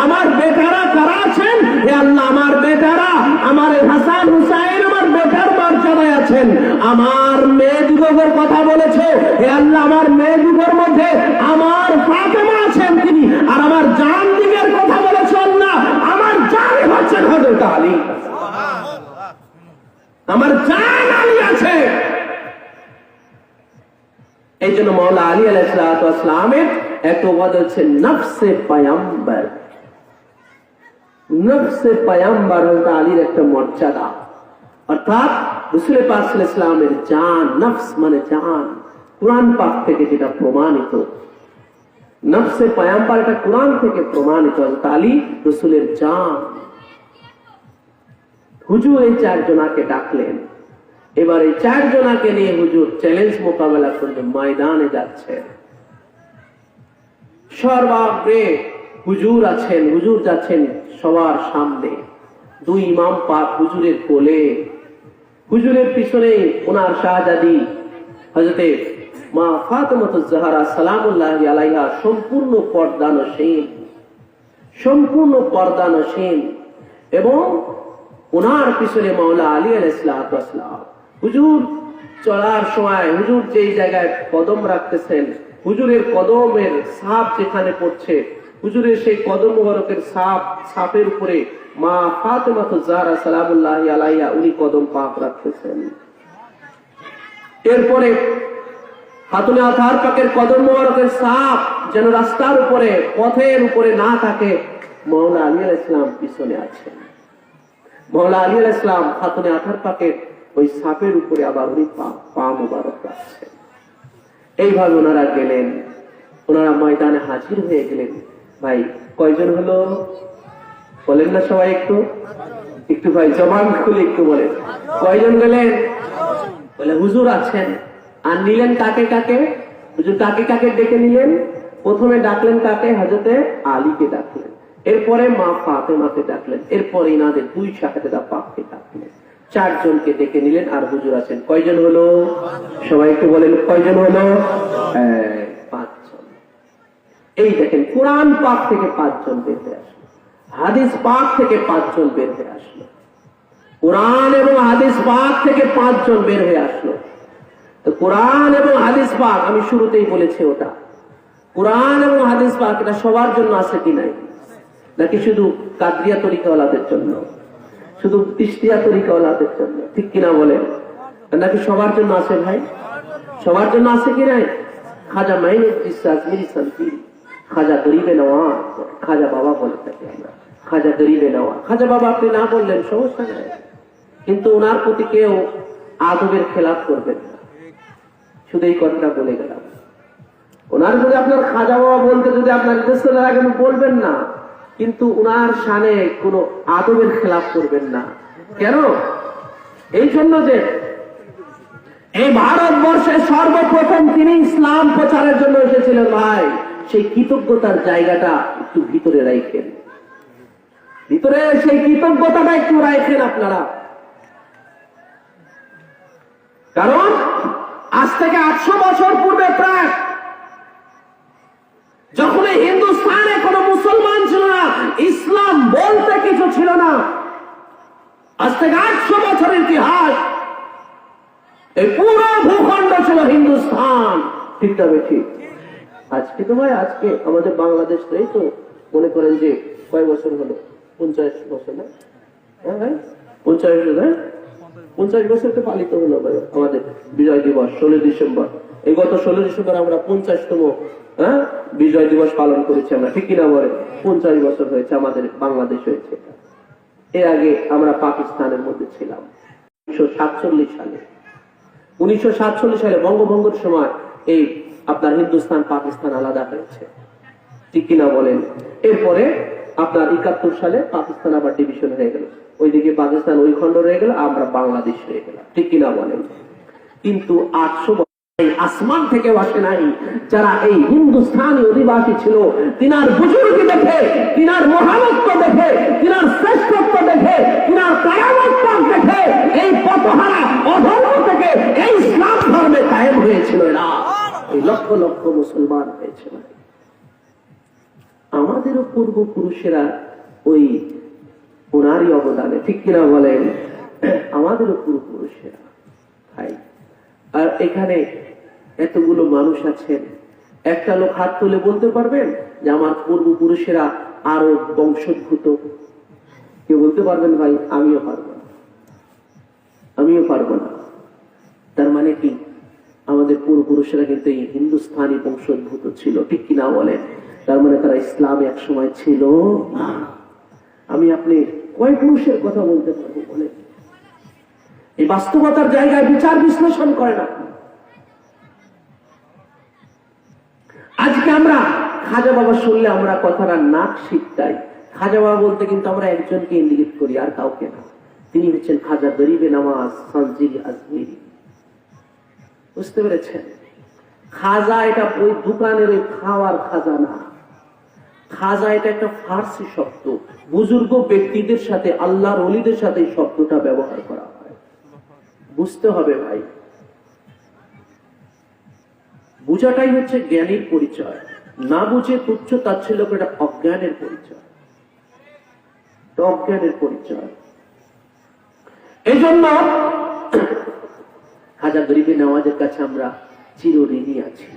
আমার বেটারা কারা আছেন? হে আল্লাহ, আমার বেটারা, আমার হাসান হুসাইন আমার বেটার মর্যাদায় আছেন। আমার মেয়েদিগের কথা বলেছে, হে আল্লাহ, আমার মেয়েদিগের মধ্যে আমার ফাতেমা আছেন তিনি, আর আমার জান দিগের ওটা আলী, আমার জান আলী আছে। এই জন্য মাওলা আলী আলাইহিসসালামের একটা উপাধি হচ্ছে নফসে পয়গম্বর। নফসে পয়গম্বর হচ্ছে আলীর একটা মর্যাদা, অর্থাৎ রাসূল পাক সাল্লাল্লাহু আলাইহি ওয়াসাল্লামের জান, নফস মানে জান, কুরআন পাক থেকে যেটা প্রমাণিত। নফসে পয়গম্বর এটা কুরআন থেকে প্রমাণিত, আলী রাসূলের জান। হুজুর এই চারজনাকে ডাকলেন, এবার এই চারজনাকে নিয়ে হুজুর চ্যালেঞ্জ মোকাবেলা করতে ময়দানে যাচ্ছেন। সর্বাগ্রে হুজুর আছেন, হুজুর যাচ্ছেন সবার সামনে, দুই ইমাম পাক হুজুরের কোলে, হুজুরের পিছনে ওনার শাহজাদি হযরতে মা ফাতেমাতুজ জাহরা সালামুল্লাহি আলাইহা সম্পূর্ণ পর্দানশীন, সম্পূর্ণ পর্দানশীন, এবং ওনার পিছনে মাওলা আলী আলাইহিস সালাম। হুজুর চলার সময় হুজুর যেই জায়গায় কদম রাখতেছেন, হুজুরের কদমের ছাপ যেখানে পড়ছে, হুজুরের সেই কদম মোবারকের ছাপের উপরে মা ফাতেমাতুজ জাহরা সালামুল্লাহি আলাইহা উনি কদম পাক রাখতেছেন। এরপরে খাতুনে আতহার পাকের কদম মোবারকের ছাপ যেন রাস্তার উপরে, পথের উপরে না থাকে, মাওলা আলী আলাইহিস সালাম পিছনে আছেন। মাওলা আলী আলাইহিস সালাম খাতুনে আতহার পাকের ওই ছাপের উপরে আবার উনি পা মোবারক রাখছেন। এইভাবে ওনারা গেলেন, ওনারা ময়দানে হাজির হয়ে গেলেন। ভাই কয়জন হলো বলেন না সবাই, একটু একটু ভাই জবান খুলে একটু বলেন, কয়জন গেলেন? বলে হুজুর আছেন। আর নিলেন কাকে কাকে? হুজুর কাকে কাকে ডেকে নিলেন? প্রথমে ডাকলেন কাকে? হযরতে আলীকে ডাকলেন, এরপরে মা ফাতেমাকে ডাকলেন, এরপরে ইনাদের দুই শাহাদাত পাককে ডাকলেন, চারজনকে ডেকে নিলেন। আর হুজুর আছেন কয়জন হলো? সবাই একটু বলেন কয়জন হলো? পাঁচজন। এই দেখেন কুরআন পাক থেকে পাঁচজন বের হয়ে আসলো, হাদিস পাক থেকে পাঁচজন বের হয়ে আসলো, কুরআন এবং হাদিস পাক থেকে পাঁচজন বের হয়ে আসলো। তো কুরআন এবং হাদিস পাক আমি শুরুতেই বলেছি, ওটা কুরআন এবং হাদিস পাক এটা সবার জন্য আছে কি নাই? নাকি শুধু কাদরিয়া তরিকাওয়ালাদের জন্য, শুধু তিশরিয়া তরিকাওয়ালাদের জন্য? ঠিক কিনা বলেন? নাকি সবার জন্য আছে ভাই? সবার জন্য আছে কি নাই? খাজা মাইনুদ্দিন আজমিরি শান্তি, খাজা গরিবে নওয়াজ, খাজা বাবা বলে থাকি আমরা, খাজা গরিবে নওয়াজ। খাজা বাবা আপনি না বললেন সমস্যা নাই, কিন্তু ওনার প্রতি কেউ আদবের খেলাফ করবেন না, শুধু এই কথাটা বলে গেলাম। ওনার যদি আপনার খাজা বাবা বলতে যদি আপনার ইজ্জত রাখেন বলবেন না, কিন্তু উনার শানে কোন আদবের খেলাফ করবেন না। কেন? এই জন্য যে এই ভারতবর্ষে সর্বপ্রথম তিনি ইসলাম প্রচারের জন্য এসেছিলেন। ভাই সেই কৃতজ্ঞতার জায়গাটা একটু ভিতরে রাখেন, ভিতরে সেই কৃতজ্ঞতাটা একটু রাখেন আপনারা। কারণ আজ থেকে 800 বছর পূর্বে প্রায়, যখন হিন্দুস্তানে কোন মুসলমান ছিল না, ইসলাম বলতে কিছু ছিল না, আজ থেকে 800 বছরের ইতিহাস, এই পুরো ভূখণ্ড ছিল হিন্দুস্তান। ঠিক তবে ঠিক আজকে তো ভাই, আজকে আমাদের বাংলাদেশ এই তো মনে করেন যে কয় বছর হলো? 50 বছর না? হ্যাঁ ভাই 50 বছর, 50 বছর তো পালিত হলো ভাই আমাদের বিজয় দিবস 16 ডিসেম্বর। এই গত 16 ডিসেম্বর আমরা 50তম বিজয় দিবস পালন করেছি আমরা, ঠিক কিনা বলে? 50 বছর হয়েছে আমাদের বাংলাদেশ হয়েছে। এর আগে আমরা পাকিস্তানের মধ্যে ছিলাম 1947 সালে। 1947 সালে বঙ্গভঙ্গের সময় এই আপনার হিন্দুস্তান পাকিস্তান আলাদা হয়েছে, ঠিক কিনা বলেন? এরপরে আপনার 71 সালে পাকিস্তান আবার ডিভিশন হয়ে গেল, ওইদিকে পাকিস্তান ওই খন্ড রয়ে গেল, আমরা বাংলাদেশ হয়ে গেলাম, ঠিক কিনা বলেন? কিন্তু 800 আসমান থেকে আসে নাই, যারা এই হিন্দুস্তানি অধিবাসী ছিল, তিনার বুজুর্গি দেখে, তিনার মহানত্ব দেখে, তিনার শ্রেষ্ঠত্ব দেখে, তিনার কারামত দেখে এই পথহারা অধর্ম থেকে এই ইসলাম ধর্মে কায়েম হয়েছিল। না, এই লক্ষ লক্ষ মুসলমান হয়েছিল। আমাদেরও পূর্বপুরুষেরা ওই ওনারই অবদানে, ঠিক কিনা বলেন? আমাদেরও পূর্বপুরুষেরা। ভাই আর এখানে এতগুলো মানুষ আছেন, একটা লোক হাত তুলে বলতে পারবেন যে আমার পূর্বপুরুষেরা আরো বংশোদ্ভূত? কেউ বলতে পারবেন ভাই আমিও পারবো না, আমিও পারবো না। তার মানে কি আমাদের পূর্বপুরুষেরা কিন্তু এই হিন্দুস্থানি বংশোদ্ভূত ছিল, ঠিক কিনা বলেন? তার মানে তারা ইসলামে এক সময় ছিল না। আমি আপনি কয় পুরুষের কথা বলতে পারবো বলেন? এই বাস্তবতার জায়গায় বিচার বিশ্লেষণ করে না। আজকে আমরা খাজা বাবা শুনলে আমরা কথাটা নাক শিখতাই। খাজা বাবা বলতে কিন্তু আমরা একজনকে ইঙ্গিত করি, আর কাউকে না। তিনি হচ্ছেন খাজা গরিবে নামাজ সানজিল আজমিরি। বুঝতে পেরেছেন? খাজা এটা ওই দোকানের ওই খাওয়ার খাজা না। খাজা এটা একটা ফার্সি শব্দ। বুজুর্গ ব্যক্তিদের সাথে, আল্লাহর ওলিদের সাথে এই শব্দটা ব্যবহার করা হয়। বুঝতে হবে ভাই, বুঝাটাই হচ্ছে জ্ঞানীর পরিচয়। না বুঝে তুচ্ছ তাচ্ছিল্য করে, এটা অজ্ঞানের পরিচয়, অজ্ঞানের পরিচয়। এই জন্য খাজা গরিবে নওয়াজের কাছে আমরা চিরঋণী আছি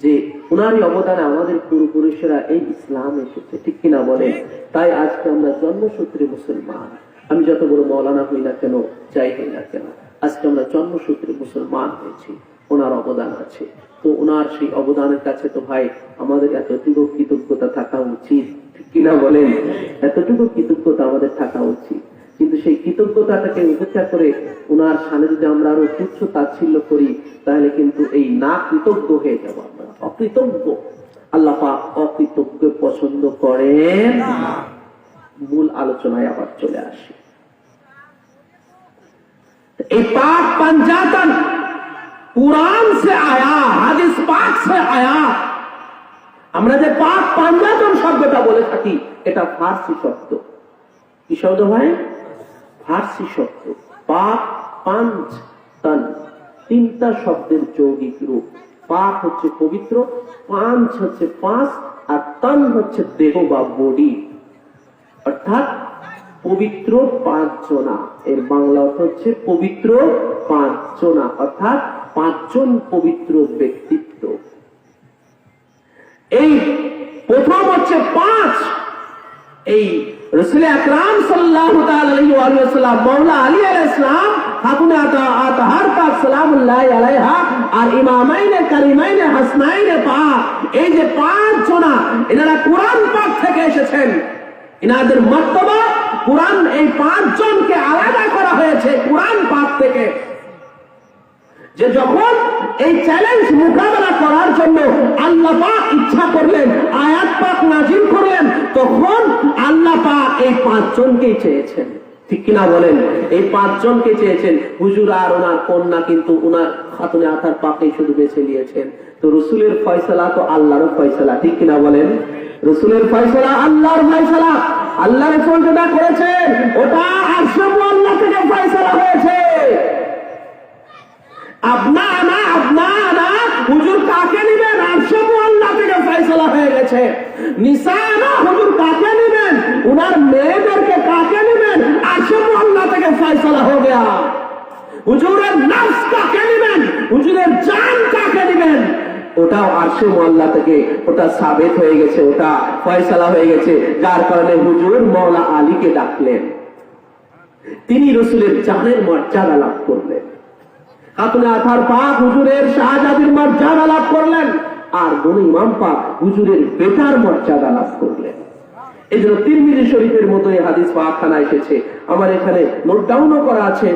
যে ওনারই অবদানে আমাদের পূর্বপুরুষেরা এই ইসলাম এসেছে, ঠিক কিনা বলে? তাই আজকে আমরা জন্মসূত্রে মুসলমান। আমি যত বড় মৌলানা হই না কেন, যাই হই না কেন, আজকে আমরা জন্মসূত্রে মুসলমান হয়েছি, ওনার অবদান আছে। তো ওনার সেই অবদানের কাছে তো ভাই আমাদের এতটুকু কৃতজ্ঞতা থাকা উচিত, ঠিক কিনা বলেন? এতটুকু কৃতজ্ঞতা আমাদের থাকা উচিত। কিন্তু সেই কৃতজ্ঞতাটাকে উপেক্ষা করে ওনার সামনে যদি আমরা আরো তুচ্ছ তাচ্ছিল্য করি, তাহলে কিন্তু এই না কৃতজ্ঞ হয়ে যাবো আমরা, অকৃতজ্ঞ। আল্লাহ পাক অকৃতজ্ঞ পছন্দ করেন না। মূল আলোচনায় আবার চলে আসি। এই পাক পাঞ্জাতন কুরআন সে আয়া, হাদিস পাক সে আয়া। আমরা যে পাক পাঞ্জাতন শব্দটা বলে থাকি, এটা ফার্সি শব্দ। কি শব্দ ভাই? ফার্সি শব্দ। পাক পাঞ্চ তন, তিনটা শব্দের যৌগিক রূপ। পাক হচ্ছে পবিত্র, পাঞ্চ হচ্ছে পাঁচ, আর তন হচ্ছে দেহ বা বডি, অর্থাৎ পবিত্র পাঁচজনা। এর বাংলা অর্থ হচ্ছে পবিত্র পাঁচজনা, অর্থাৎ পাঁচজন পবিত্র ব্যক্তিত্ব। এই প্রথম হচ্ছে পাঁচ। এই রাসূল আকরাম সাল্লাল্লাহু তাআলা আলাইহি ওয়া সাল্লাম, মাওলা আলী আলাইহিস সালাম, খাতুনে আতহার পাক সালামুল্লাহি আলাইহা, আর ইমামাইনে কারিমাইনে হাসনাইনে পাক, এই যে পাঁচ জনা, এনারা কুরআন পাক থেকে এসেছেন। এনাদের মর্তবা কুরআন, এই পাঁচজনকে আলাদা করা হয়েছে কুরআন পাক থেকে। যে যখন এই চ্যালেঞ্জ মোকাবেলা করার জন্য আল্লাহ পাক ইচ্ছা করলেন, আয়াত পাক নাজিল করলেন, তখন আল্লাহ পাক এই পাঁচজনকেই চেয়েছেন, ঠিক কিনা বলেন? এই পাঁচজনকে চেয়েছেন। হুজুর আর ওনার কন্যা কিন্তু ওনার খাতুনে আতার পাকে শুধু বেছে নিয়েছেন। তো রসুলের ফয়সালা তো আল্লাহর ফয়সালা, ঠিক কিনা বলেন? রসুলের ফয়সালা আল্লাহর ফয়সালা। আল্লাহ রাসূল যেটা করেছেন ওটা আরশে মুআল্লা থেকে ফয়সালা হয়েছে। আপনা আনা হুজুর কাকে নিবেন, আরশে মুআল্লা থেকে ফয়সালা হয়ে গেছে। নিসানা হুজুর কাকে নিবেন, উনার মেয়েদেরকে কাকে নিবেন, আরশে মুআল্লা থেকে ফয়সালা হয়ে গয়া। হুজুরের নফস কাকে নিবেন, হুজুরের জান কাকে নিবেন, ওটাও আরশে মুআল্লা থেকে ওটা সাবিত হয়ে গেছে, ওটা ফয়সালা হয়ে গেছে। যার কারণে হুজুর মাওলা আলীকে ডাকলেন, তিনি রসুলের জানের মর্যাদা লাভ করলেন। খাতুনে আতার পাক হুজুরের শাহজাদির মর্যাদা লাভ করলেন, আর বনু ইমাম পাক হুজুরের বেটার মর্যাদা লাভ করলেন। এই জন্য তিরমিজি শরীফের মতো এই হাদিস পাকখানা এসেছে। আমার এখানে নোট ডাউনও করা আছে।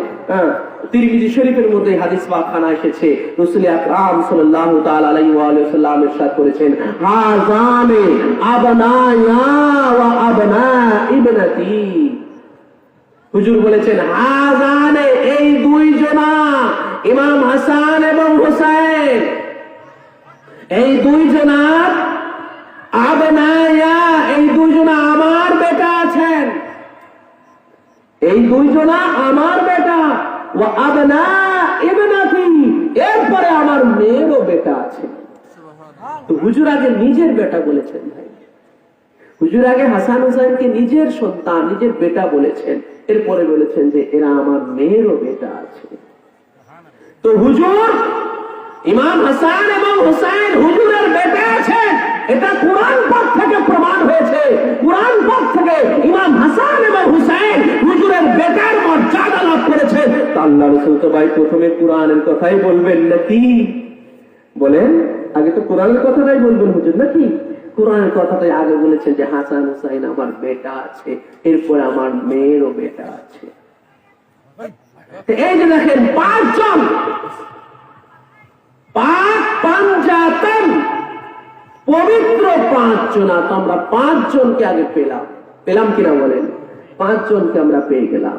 তিরমিজি শরীফের মধ্যে হাদিস পাকখানা এসেছে। রাসূল আকরাম সাল্লাল্লাহু তাআলা আলাইহি ওয়া সাল্লাম ইরশাদ করেছেন, হাযানে আবনায়া ওয়া আবনা ইবনাতি। হুজুর বলেছেন, হাযানে এই দুই জনা, ইমাম হাসান এবং হুসাইন, এই দুই জনা, আবনায়া এই দুইজনা আমার বেটা আছেন, এই দুইজনা আমার বেটা, ওয়া আবনা ইবনাতি, এরপরে আমার মেয়েরও বেটা আছে। তো হুজুর আগে নিজের বেটা বলেছেন ভাই, হুজুর আগে হাসান হুসাইনকে নিজের সন্তান, নিজের বেটা বলেছেন, এরপরে বলেছেন যে এরা আমার মেয়েরও বেটা আছে। তো হুজুর ইমাম হাসান এবং হুসাইন হুজুরের বেটা আছেন, এটা কুরআন পাক থেকে প্রমাণ হয়েছে। কুরআন পাক থেকে ইমাম হাসান এবং হুসাইন হুজুরের বেটার মর্যাদা লাভ করেছে। আল্লাহ রাসূল তো ভাই প্রথমে কুরআনের কথাই বলবেন নাকি? বলেন, আগে তো কোরআনের কথাটাই বলবেন হুজুর নাকি? কোরআনের কথাটাই আগে বলেছেন যে হাসান হুসাইন আমার বেটা আছে, এরপরে আমার মেয়েরও বেটা আছে। এই যে দেখেন 5 জন পাক পাঞ্জাতন পবিত্র 5 জন, আমরা 5 জনকে আগে পেলাম কিনা বলেন? 5 জনকে আমরা পেয়ে গেলাম।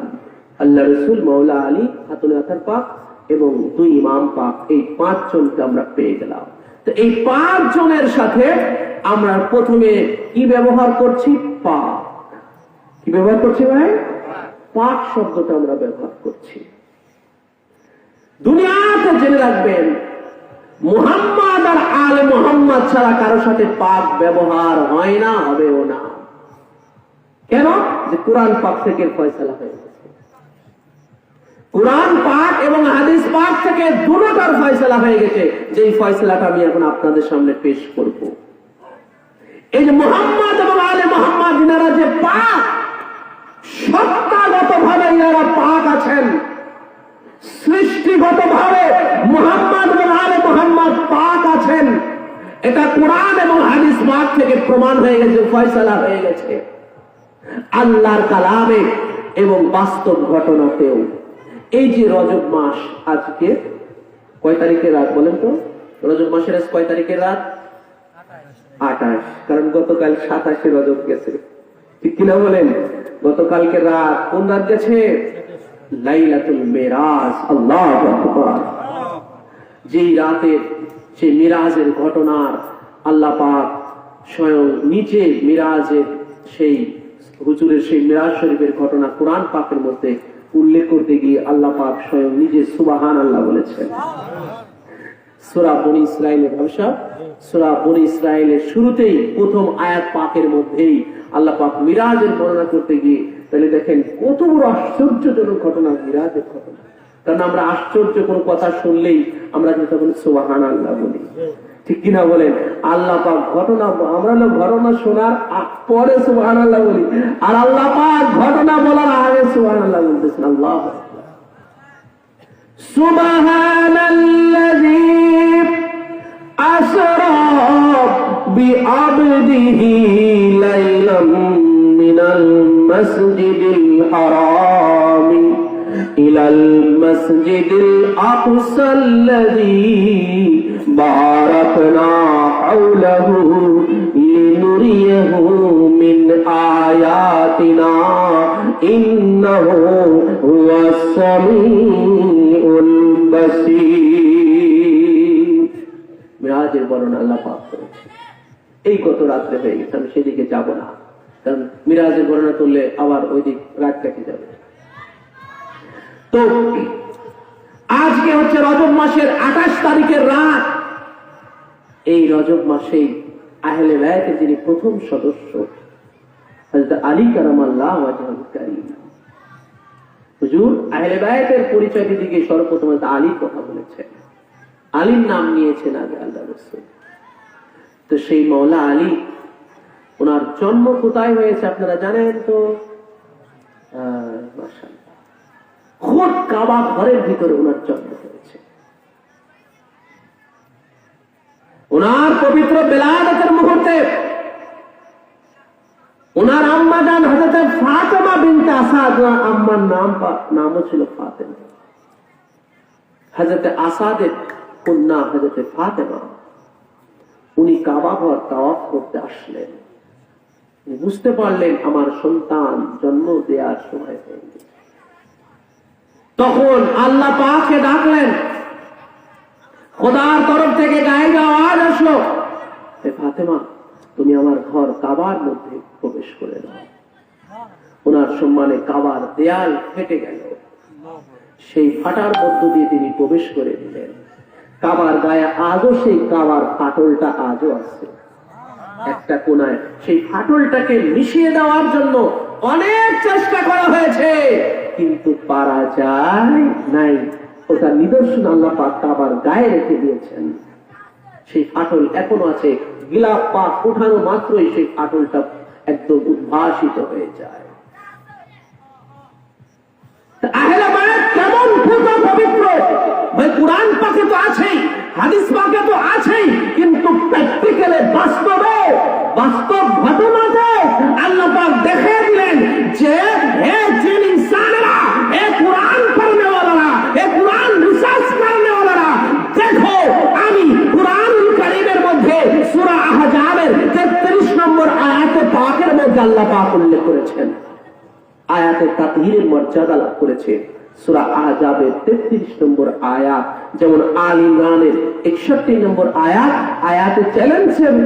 আল্লাহ রাসূল, মাওলা আলী, খাতুনে আতার পাক এবং 2 ইমাম পাক, এই 5 জনকে আমরা পেয়ে গেলাম। তো এই 5 জনের সাথে আমরা প্রথমে কি ব্যবহার করছি? পাক। কি ব্যবহার করছি ভাই? পাক শব্দটা আমরা ব্যবহার করছি। দুনিয়াতে জেনে রাখবেন, মুহাম্মদ আর আলে মুহাম্মদ ছাড়া কারো সাথে পাক ব্যবহার হয় না, হবেও না। কেন? যে কোরআন পাক থেকে ফয়সালা হয়ে গেছে। কোরআন পাক এবং হাদিস পাক থেকে দুটোটার ফয়সালা হয়ে গেছে, যেই ফয়সালাটা আমি এখন আপনাদের সামনে পেশ করব। এই যে মুহাম্মদ এবং আলে মুহাম্মদ, ইনারা যে পাক, সত্তাগত ভাবে ইনারা পাক আছেন, সৃষ্টিগত ভাবে মুহাম্মদ এবং আলে মুহাম্মদ পাক আছেন। এটা কোরআন এবং হাদিস পাক থেকে প্রমাণ হয়ে গেছে, ফয়সালা হয়ে গেছে। আল্লাহর কালামে এবং বাস্তব ঘটনাতেও। এই যে রজব মাস, আজকে কয় তারিখের রাত বলেন তো? রজব মাসের আজ কয় তারিখের রাত? 28। কারণ গতকাল 27 রজব গেছে, ঠিক কিনা বলেন? গতকালকে রাত কোন রাত গেছে? লাইলাতুল মিরাজ। আল্লাহু আকবার। যেই রাতে সেই মিরাজের ঘটনার আল্লাহ পাক স্বয়ং নিচে মিরাজের সেই হুজুরের সেই মিরাজ শরীফের ঘটনা কোরআন পাকের মধ্যে উল্লেখ করতে গিয়ে আল্লাহ পাক স্বয়ং নিজে সুবহানাল্লাহ বলেছেন। সূরা বনী ইসরাঈলের ভাষা, সূরা বনী ইসরাঈলের শুরুতেই প্রথম আয়াত পাকের মধ্যেই আল্লাহ পাক মিরাজের বর্ণনা করতে গিয়ে, তাহলে দেখেন কত বড় আশ্চর্যজনক ঘটনা মিরাজের ঘটনা। কারণ আমরা আশ্চর্য কোনো কথা শুনলেই আমরা যেটা বলি সুবহানাল্লাহ বলি, ঠিক কিনা বলেন? আল্লাহ পাক ঘটনা, আমরা ঘটনা শোনার পরে সুবহানাল্লাহ বলি, আর আল্লাহ পাক ঘটনা বলার আগে সুবহানাল্লাহ বলতেছেন। আল্লাহ সুবহানাল্লাযী আসরা বিআবদিহি লাইলাম মিনাল মাসজিদিল হারাম ইলাল মাসজিদিল আকসাল্লাযী বারাকনা হাওলাহু লিনুরিয়াহু মিন আয়াতিনা ইন্নাহু হুয়াস সামিউল বাসীর। মিরাজের বর্ণনা আল্লাহ পাক করেছে। এই গত রাত্রে হয়ে গেছে, আমি সেদিকে যাব না, কারণ মিরাজের বর্ণনা করলে আবার ওই দিক রাত কেটে যাবে। তো আজকে হচ্ছে রজব মাসের 28 তারিখের রাত। এই রজব মাসে আহলে বায়তের যিনি প্রথম সদস্য হযরত আলী কারামাল্লাহু ওয়াজহুল কারীম, হুজুর আহলে বায়তের পরিচয় দিতে গিয়ে সর্বপ্রথম হযরত আলীর কথা বলেছেন। আলীর নাম নিয়েছেন আগে আল্লাহ রাসূল। তো সেই মাওলা আলী, ওনার জন্ম কোথায় হয়েছে আপনারা জানেন তো? মাশাআল্লাহ, খোদ কাবা ঘরের ভিতরে ওনার জন্ম হয়েছে। ওনার পবিত্র বেলাদতের মুহূর্তে ওনার আম্মা জান হযরত ফাতেমা বিনতে আসাদ, আম্মার নামও ছিল ফাতেমা। হযরত আসাদের কন্যা হযরত ফাতেমা, উনি কাবা ঘর তাওয়াফ করতে আসলেন। বুঝতে পারলেন আমার সন্তান জন্ম দেওয়ার সময় হয়ে গেছে। তখন আল্লাহ পাককে ডাকলেন, খোদার তরফ থেকে গায়ে আওয়াজ আসলো, হে ফাতেমা, তুমি আমার ঘর কাবার মধ্যে প্রবেশ করে দাও। ওনার সম্মানে কাবার দেয়াল ফেটে গেল, সেই ফাটার মধ্য দিয়ে তিনি প্রবেশ করে দিলেন। কাবার গায়ে আজও সেই কাবার ফাটলটা আজও আছে একটা কোনায়। সেই ফাটলটাকে মিশিয়ে দেওয়ার জন্য অনেক চেষ্টা করা হয়েছে, কিন্তু পারা যায় নাই। ওটা নিদর্শন আল্লাহ পাক কাবার গায়ে রেখে দিয়েছেন। সেই ফাটল এখনো আছে। গিলাফ পাক উঠানো মাত্রই সেই ফাটলটা একদম উদ্ভাসিত হয়ে যায়। আহলে বায়াত কেমন পবিত্র ভাই, কোরআন পাকে তো আছেই, হাদিস পাকে তো আছেই, কিন্তু প্র্যাকটিক্যালে বাস্তবে বাস্তব ঘটনাতে আল্লাহ পাক দেখে দিলেন যে হে জিন ইনসানেরা, হে কোরআন পড়নে ওয়ালারা, হে কোরআন রিসার্চ করনে ওয়ালারা, দেখো আমি কুরআনুল কারীমের মধ্যে সূরা আহজাবের 33 নম্বর আয়াতে পাকের মধ্যে আল্লাহ পাক উল্লেখ করেছেন, আয়াতে তাতহীরের মর্যাদা লাভ করেছে। সূরা আহজাবের 33 নম্বর আয়াত যেমন আল ইমরানের 61 নম্বর আয়াত আয়াতে চ্যালেঞ্জের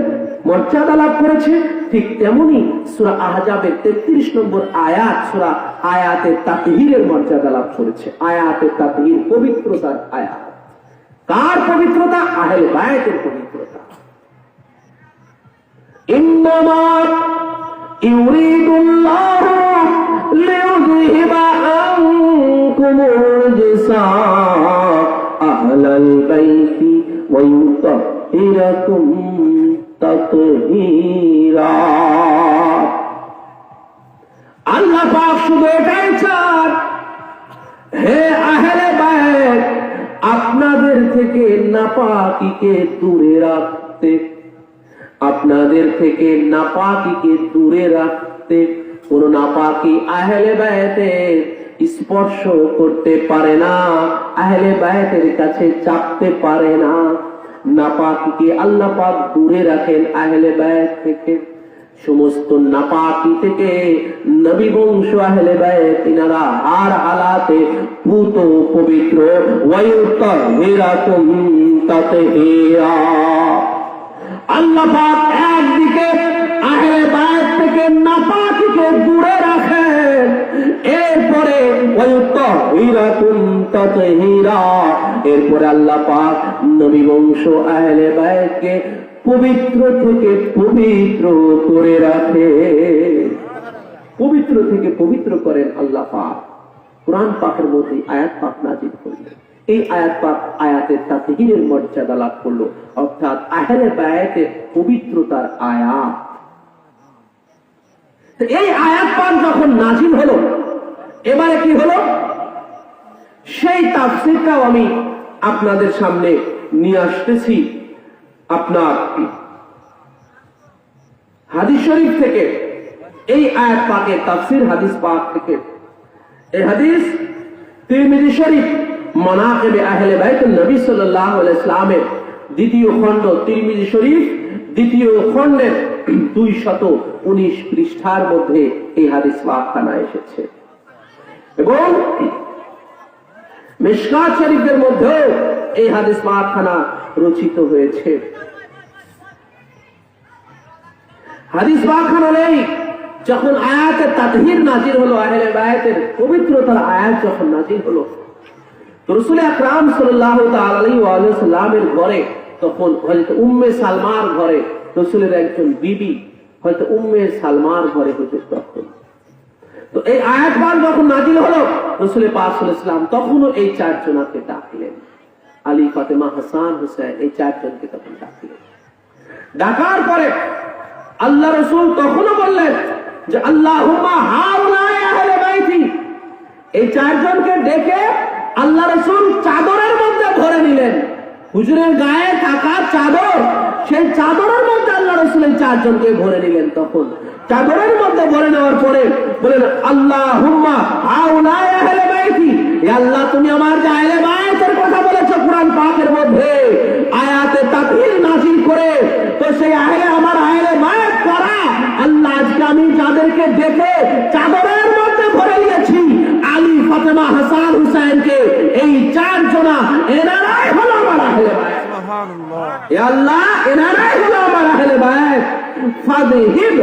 মর্যাদা লাভ করেছে, ঠিক তেমনি সূরা আহজাবের 33 নম্বর আয়াত সূরা আয়াতে তাতহীরের মর্যাদা লাভ করেছে। আয়াতে তাতহীর পবিত্রতার আয়াত। কার পবিত্রতা? আহলে বায়াতের পবিত্রতা। ইন্নামা ইউরিদুল্লাহু লিইউযহিবা আনকুমুর রিজসা আহলাল বাইতি ওয়া ইউতাহহিরাকুম তাতহীরা। আল্লাহ পাক শুধু এটাই চান, হে আহলে বায়াত, আপনাদের থেকে নাপাকিকে দূরে রাখতে, আপনাদের থেকে নাপাকিকে দূরে রাখতে। কোন নাপাকি আহলে বায়াতের স্পর্শ করতে পারে না, আহলে বায়াতের কাছে চাপতে পারে না। নাপাকিকে আল্লাহ পাক দূরে রাখেন আহলে বায়াত থেকে। সমস্ত নাপাকি থেকে নবী বংশ আহলে বায়াত ইনারা আর হালাতে পুত পবিত্র। ওয়ায়ুতাহহিরাকুম তাতহীরা। আল্লাহ পাক একদিকে আহলে বায়াত থেকে নাপাকিকে দূরে রাখেন, এরপরে ওয়ায়ুতাহহিরাকুম তাতহীরা, এরপরে আল্লাহ পাক নবী বংশ আহলে বায়াতকে পবিত্র থেকে পবিত্র করে রাখে। পবিত্র থেকে পবিত্র করেন আল্লাহ পাক। কোরআন পাকের মধ্যে আয়াত পাক নাযিল করলেন, এই আয়াত পাক আয়াতের তাতহীরের মর্যাদা লাভ করলো, অর্থাৎ আহলে বায়াতের পবিত্রতার আয়াত। এই আয়াত পাক যখন নাযিল হলো, এবারে কি হলো সেই তাফসীরটাও আমি আপনাদের সামনে নিয়ে আসতেছি। আপনার হাদিস শরীফ থেকে এই আয়াত পাকের তাফসীর হাদিস পাক থেকে। এই হাদিস তিরমিজি শরীফ মানাকিবে আহলে বাইত নবী সাল্লাল্লাহু আলাইহি ওয়াসাল্লামের দ্বিতীয় খণ্ড, তিরমিজি শরীফ দ্বিতীয় খণ্ডের 219 পৃষ্ঠার মধ্যে এই হাদিস পাকখানা এসেছে, এবং মিশকাত শরীফের মধ্যে এই হাদিস পাকখানা রচিত হয়েছে। হাদিস পাকখানা নেই, যখন আয়াতের তাতহীর নাযিল হলো, আহলে বায়াতের পবিত্রতার আয়াত যখন নাযিল হলো, রাসূল আকরাম সাল্লাল্লাহু তাআলা আলাইহি ওয়া সাল্লামের ঘরে, তখন হযরত উম্মে সালমার ঘরে, রাসূলের একজন বিবি হয়তো উম্মে সালমার ঘরে হুজুর তখন। তো এই আয়াত পাক যখন নাযিল হলো, রাসূল পাক সাল্লাল্লাহু আলাইহি ওয়াসাল্লাম তখনও এই চারজনকে ডাকলেন, আলী, ফাতেমা, হাসান, হুসাইন, এই চারজনকে তখন ডাকলেন। ডাকার পরে আল্লাহ রাসূল তখনও বললেন যে আল্লাহুম্মা হাউলাই আহলে বাইতি। এই চারজনকে ডেকে আল্লাহ রাসূল চাদরের মধ্যে ভরে নিলেন। হুজুরের গায়ে থাকা চাদর, সেই চাদরের মধ্যে আল্লাহ রাসূল এই চারজনকে ভরে নিলেন। তখন চাদরের মধ্যে ভরে নেওয়ার পরে বলেন আল্লাহুম্মা হাউলাই আহলে বাইতি। হে আল্লাহ, তুমি আমার যে আহলে বায়াতের কথা বলেছো কোরআন পাকের মধ্যে আয়াতে তাতহীর নাযিল করে, তো সেই আমার আহলে বায়াত করা আল্লাহ, আজকে আমি যাদেরকে দেখে চাদরের মধ্যে ভরে নিয়েছি, আলী, ফাতেমা, হাসান, হুসাইনকে, এই চারজনা এনারাই হলো আমার আহলে বায়াত। সুবহানাল্লাহ। হে আল্লাহ, এনারাই হলো আমার আহলে বায়াত। ফাযহিব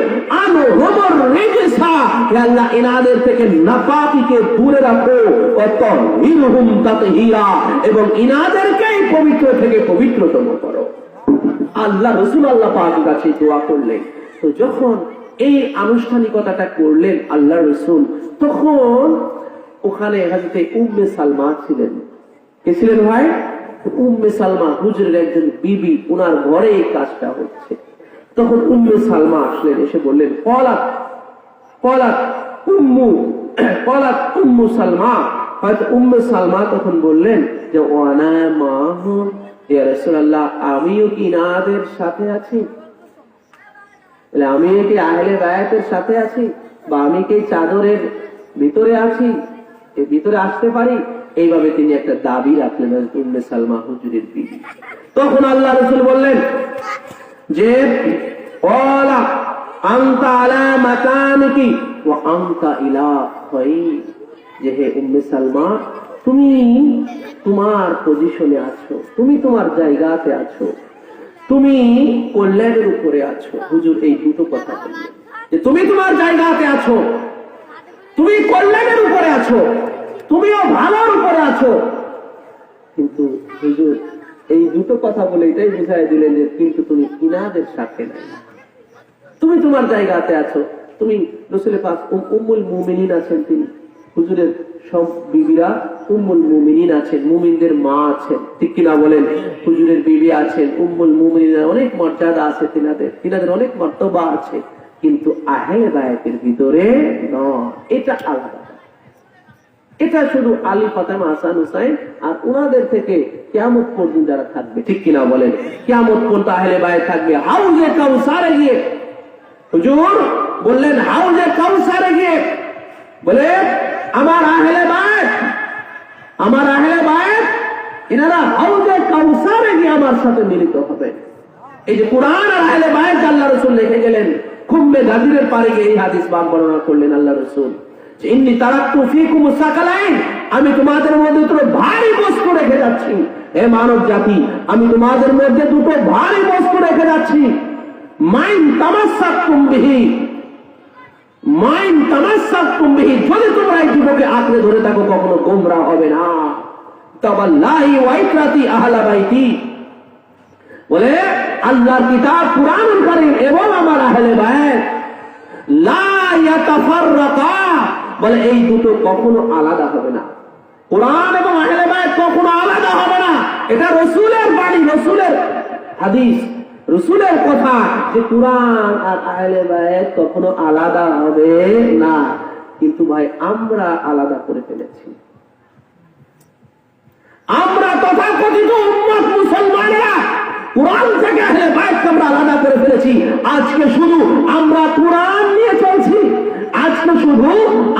আনহুমুর রিজসা। হে আল্লাহ, এনাদের থেকে নাপাকিকে দূরে রাখো, ওয়া তাহহিরহুম তাতহীরা, এবং এনাদেরকে পবিত্র থেকে পবিত্রতম করো। আল্লাহ রাসূল আল্লাহ পাকের কাছে দোয়া করলেন। তো যখন এই আনুষ্ঠানিকতাটা করলেন আল্লাহ রাসূল, তখন ওখানে হযরত উম্মে সালমা ছিলেন। কে ছিলেন ভাই? উম্মে সালমা হুজুরের একজন বিবি, ওনার ঘরে এই কাজটা হচ্ছে। তখন উম্মে সালমা আসলেন, এসে বললেন কলাত কলাত উম্মু সালমা। হয়তো উম্মে সালমা তখন বললেন যে ওয়ানা মাহুম, ইয়া রাসূলুল্লাহ আমিও কি ইনাদের সাথে আছি, আমি কি আহলে বায়াতের সাথে আছি, বা আমি কি চাদরের ভিতরে আছি, এর ভিতরে আসতে পারি? এইভাবে তিনি একটা দাবি রাখলেন উম্মে সালমা হুজুরের বিবি। তখন আল্লাহ রাসূল বললেন যে ওয়ালা আনতা আলা মাকানিকি ওয়া আনতা ইলা খায়র, যে হে উম্মে সালমা তুমি তোমার পজিশনে আছো, তুমি তোমার জায়গাতে আছো, তুমি কল্যাণের উপরে আছো। হুজুর এই দুটো কথা বললেন যে তুমি তোমার জায়গাতে আছো, তুমি কল্যাণের উপরে আছো, তুমিও ভালোর উপরে আছো। কিন্তু হুজুর এই দুটো কথা বলে এটাই বুঝাই দিলেন যে কিন্তু তুমি ইনাদের সাথে নাই, তুমি তোমার জায়গাতে আছো। তুমি রাসূল পাক উম্মুল মুমিনিন আছেন, তিনি হুজুরের সব বিবিরা উম্মুল মুমিনিন আছেন, মুমিনদের মা আছেন, ঠিক কিনা বলেন? হুজুরের বিবি আছেন উম্মুল মুমিনিন, অনেক মর্যাদা আছে তিনাদের অনেক মর্তবা আছে, কিন্তু আহলে বায়াতের ভিতরে নয়, এটা আলাদা। এটা শুধু আলী, ফাতেমা, হাসান, হুসাইন আর ওনাদের থেকে কিয়ামত পর্যন্ত যারা থাকবে, ঠিক কিনা বলেন? কিয়ামত পর্যন্ত আহলে বায়াত থাকবে। হাউজে কাউসারে গিয়ে হুজুর বললেন, হাউজে কাউসারে গিয়ে বলে আমার আহলে বায়াত এনারা হাউজে কাউসারে গিয়ে আমার সাথে মিলিত হবে। এই যে কোরআন আর আহলে বায়াত আল্লাহ রাসূল লিখে গেলেন, খুম্বে গাদিরের পারে গিয়ে এই হাদিস বাম বর্ণনা করলেন আল্লাহ রাসূল, ইন্নী তারাকতু ফীকুম সাকালাইন, আমি তোমাদের মধ্যে দুটো ভারী বস্তু রেখে যাচ্ছি। হে মানব জাতি, আমি তোমাদের মধ্যে দুটো ভারী বস্তু রেখে যাচ্ছি। মাইন তামাসসাকতুম বিহি, যদি তোমরা এই যুবকে আঁকড়ে ধরে থাকো কখনো গোমরাহ হবে না। তাওয়াল্লাহি ওয়া ইকরাতি আহলা বাইতি, বলে আল্লাহর কিতাব কুরআনুল কারীম এবং আমার আহলে বায়াত লা ইয়াতাফাররাকা, বলে এই দুটো কখনো আলাদা হবে না। কোরআন এবং আহলে বায়াত কখনো আলাদা হবে না। এটা রাসূলের বাণী, রাসূলের হাদিস, রাসূলের কথা যে কোরআন আর আহলে বায়াত কখনো আলাদা হবে না। কিন্তু ভাই আমরা আলাদা করে ফেলেছি। আমরা তথাকথিত উম্মত মুসলমানেরা কোরআন থেকে আহলে বায়াতকে আমরা আলাদা করে ফেলেছি। আজকে শুধু আমরা কোরআন নিয়ে চলছি, আজকে শুধু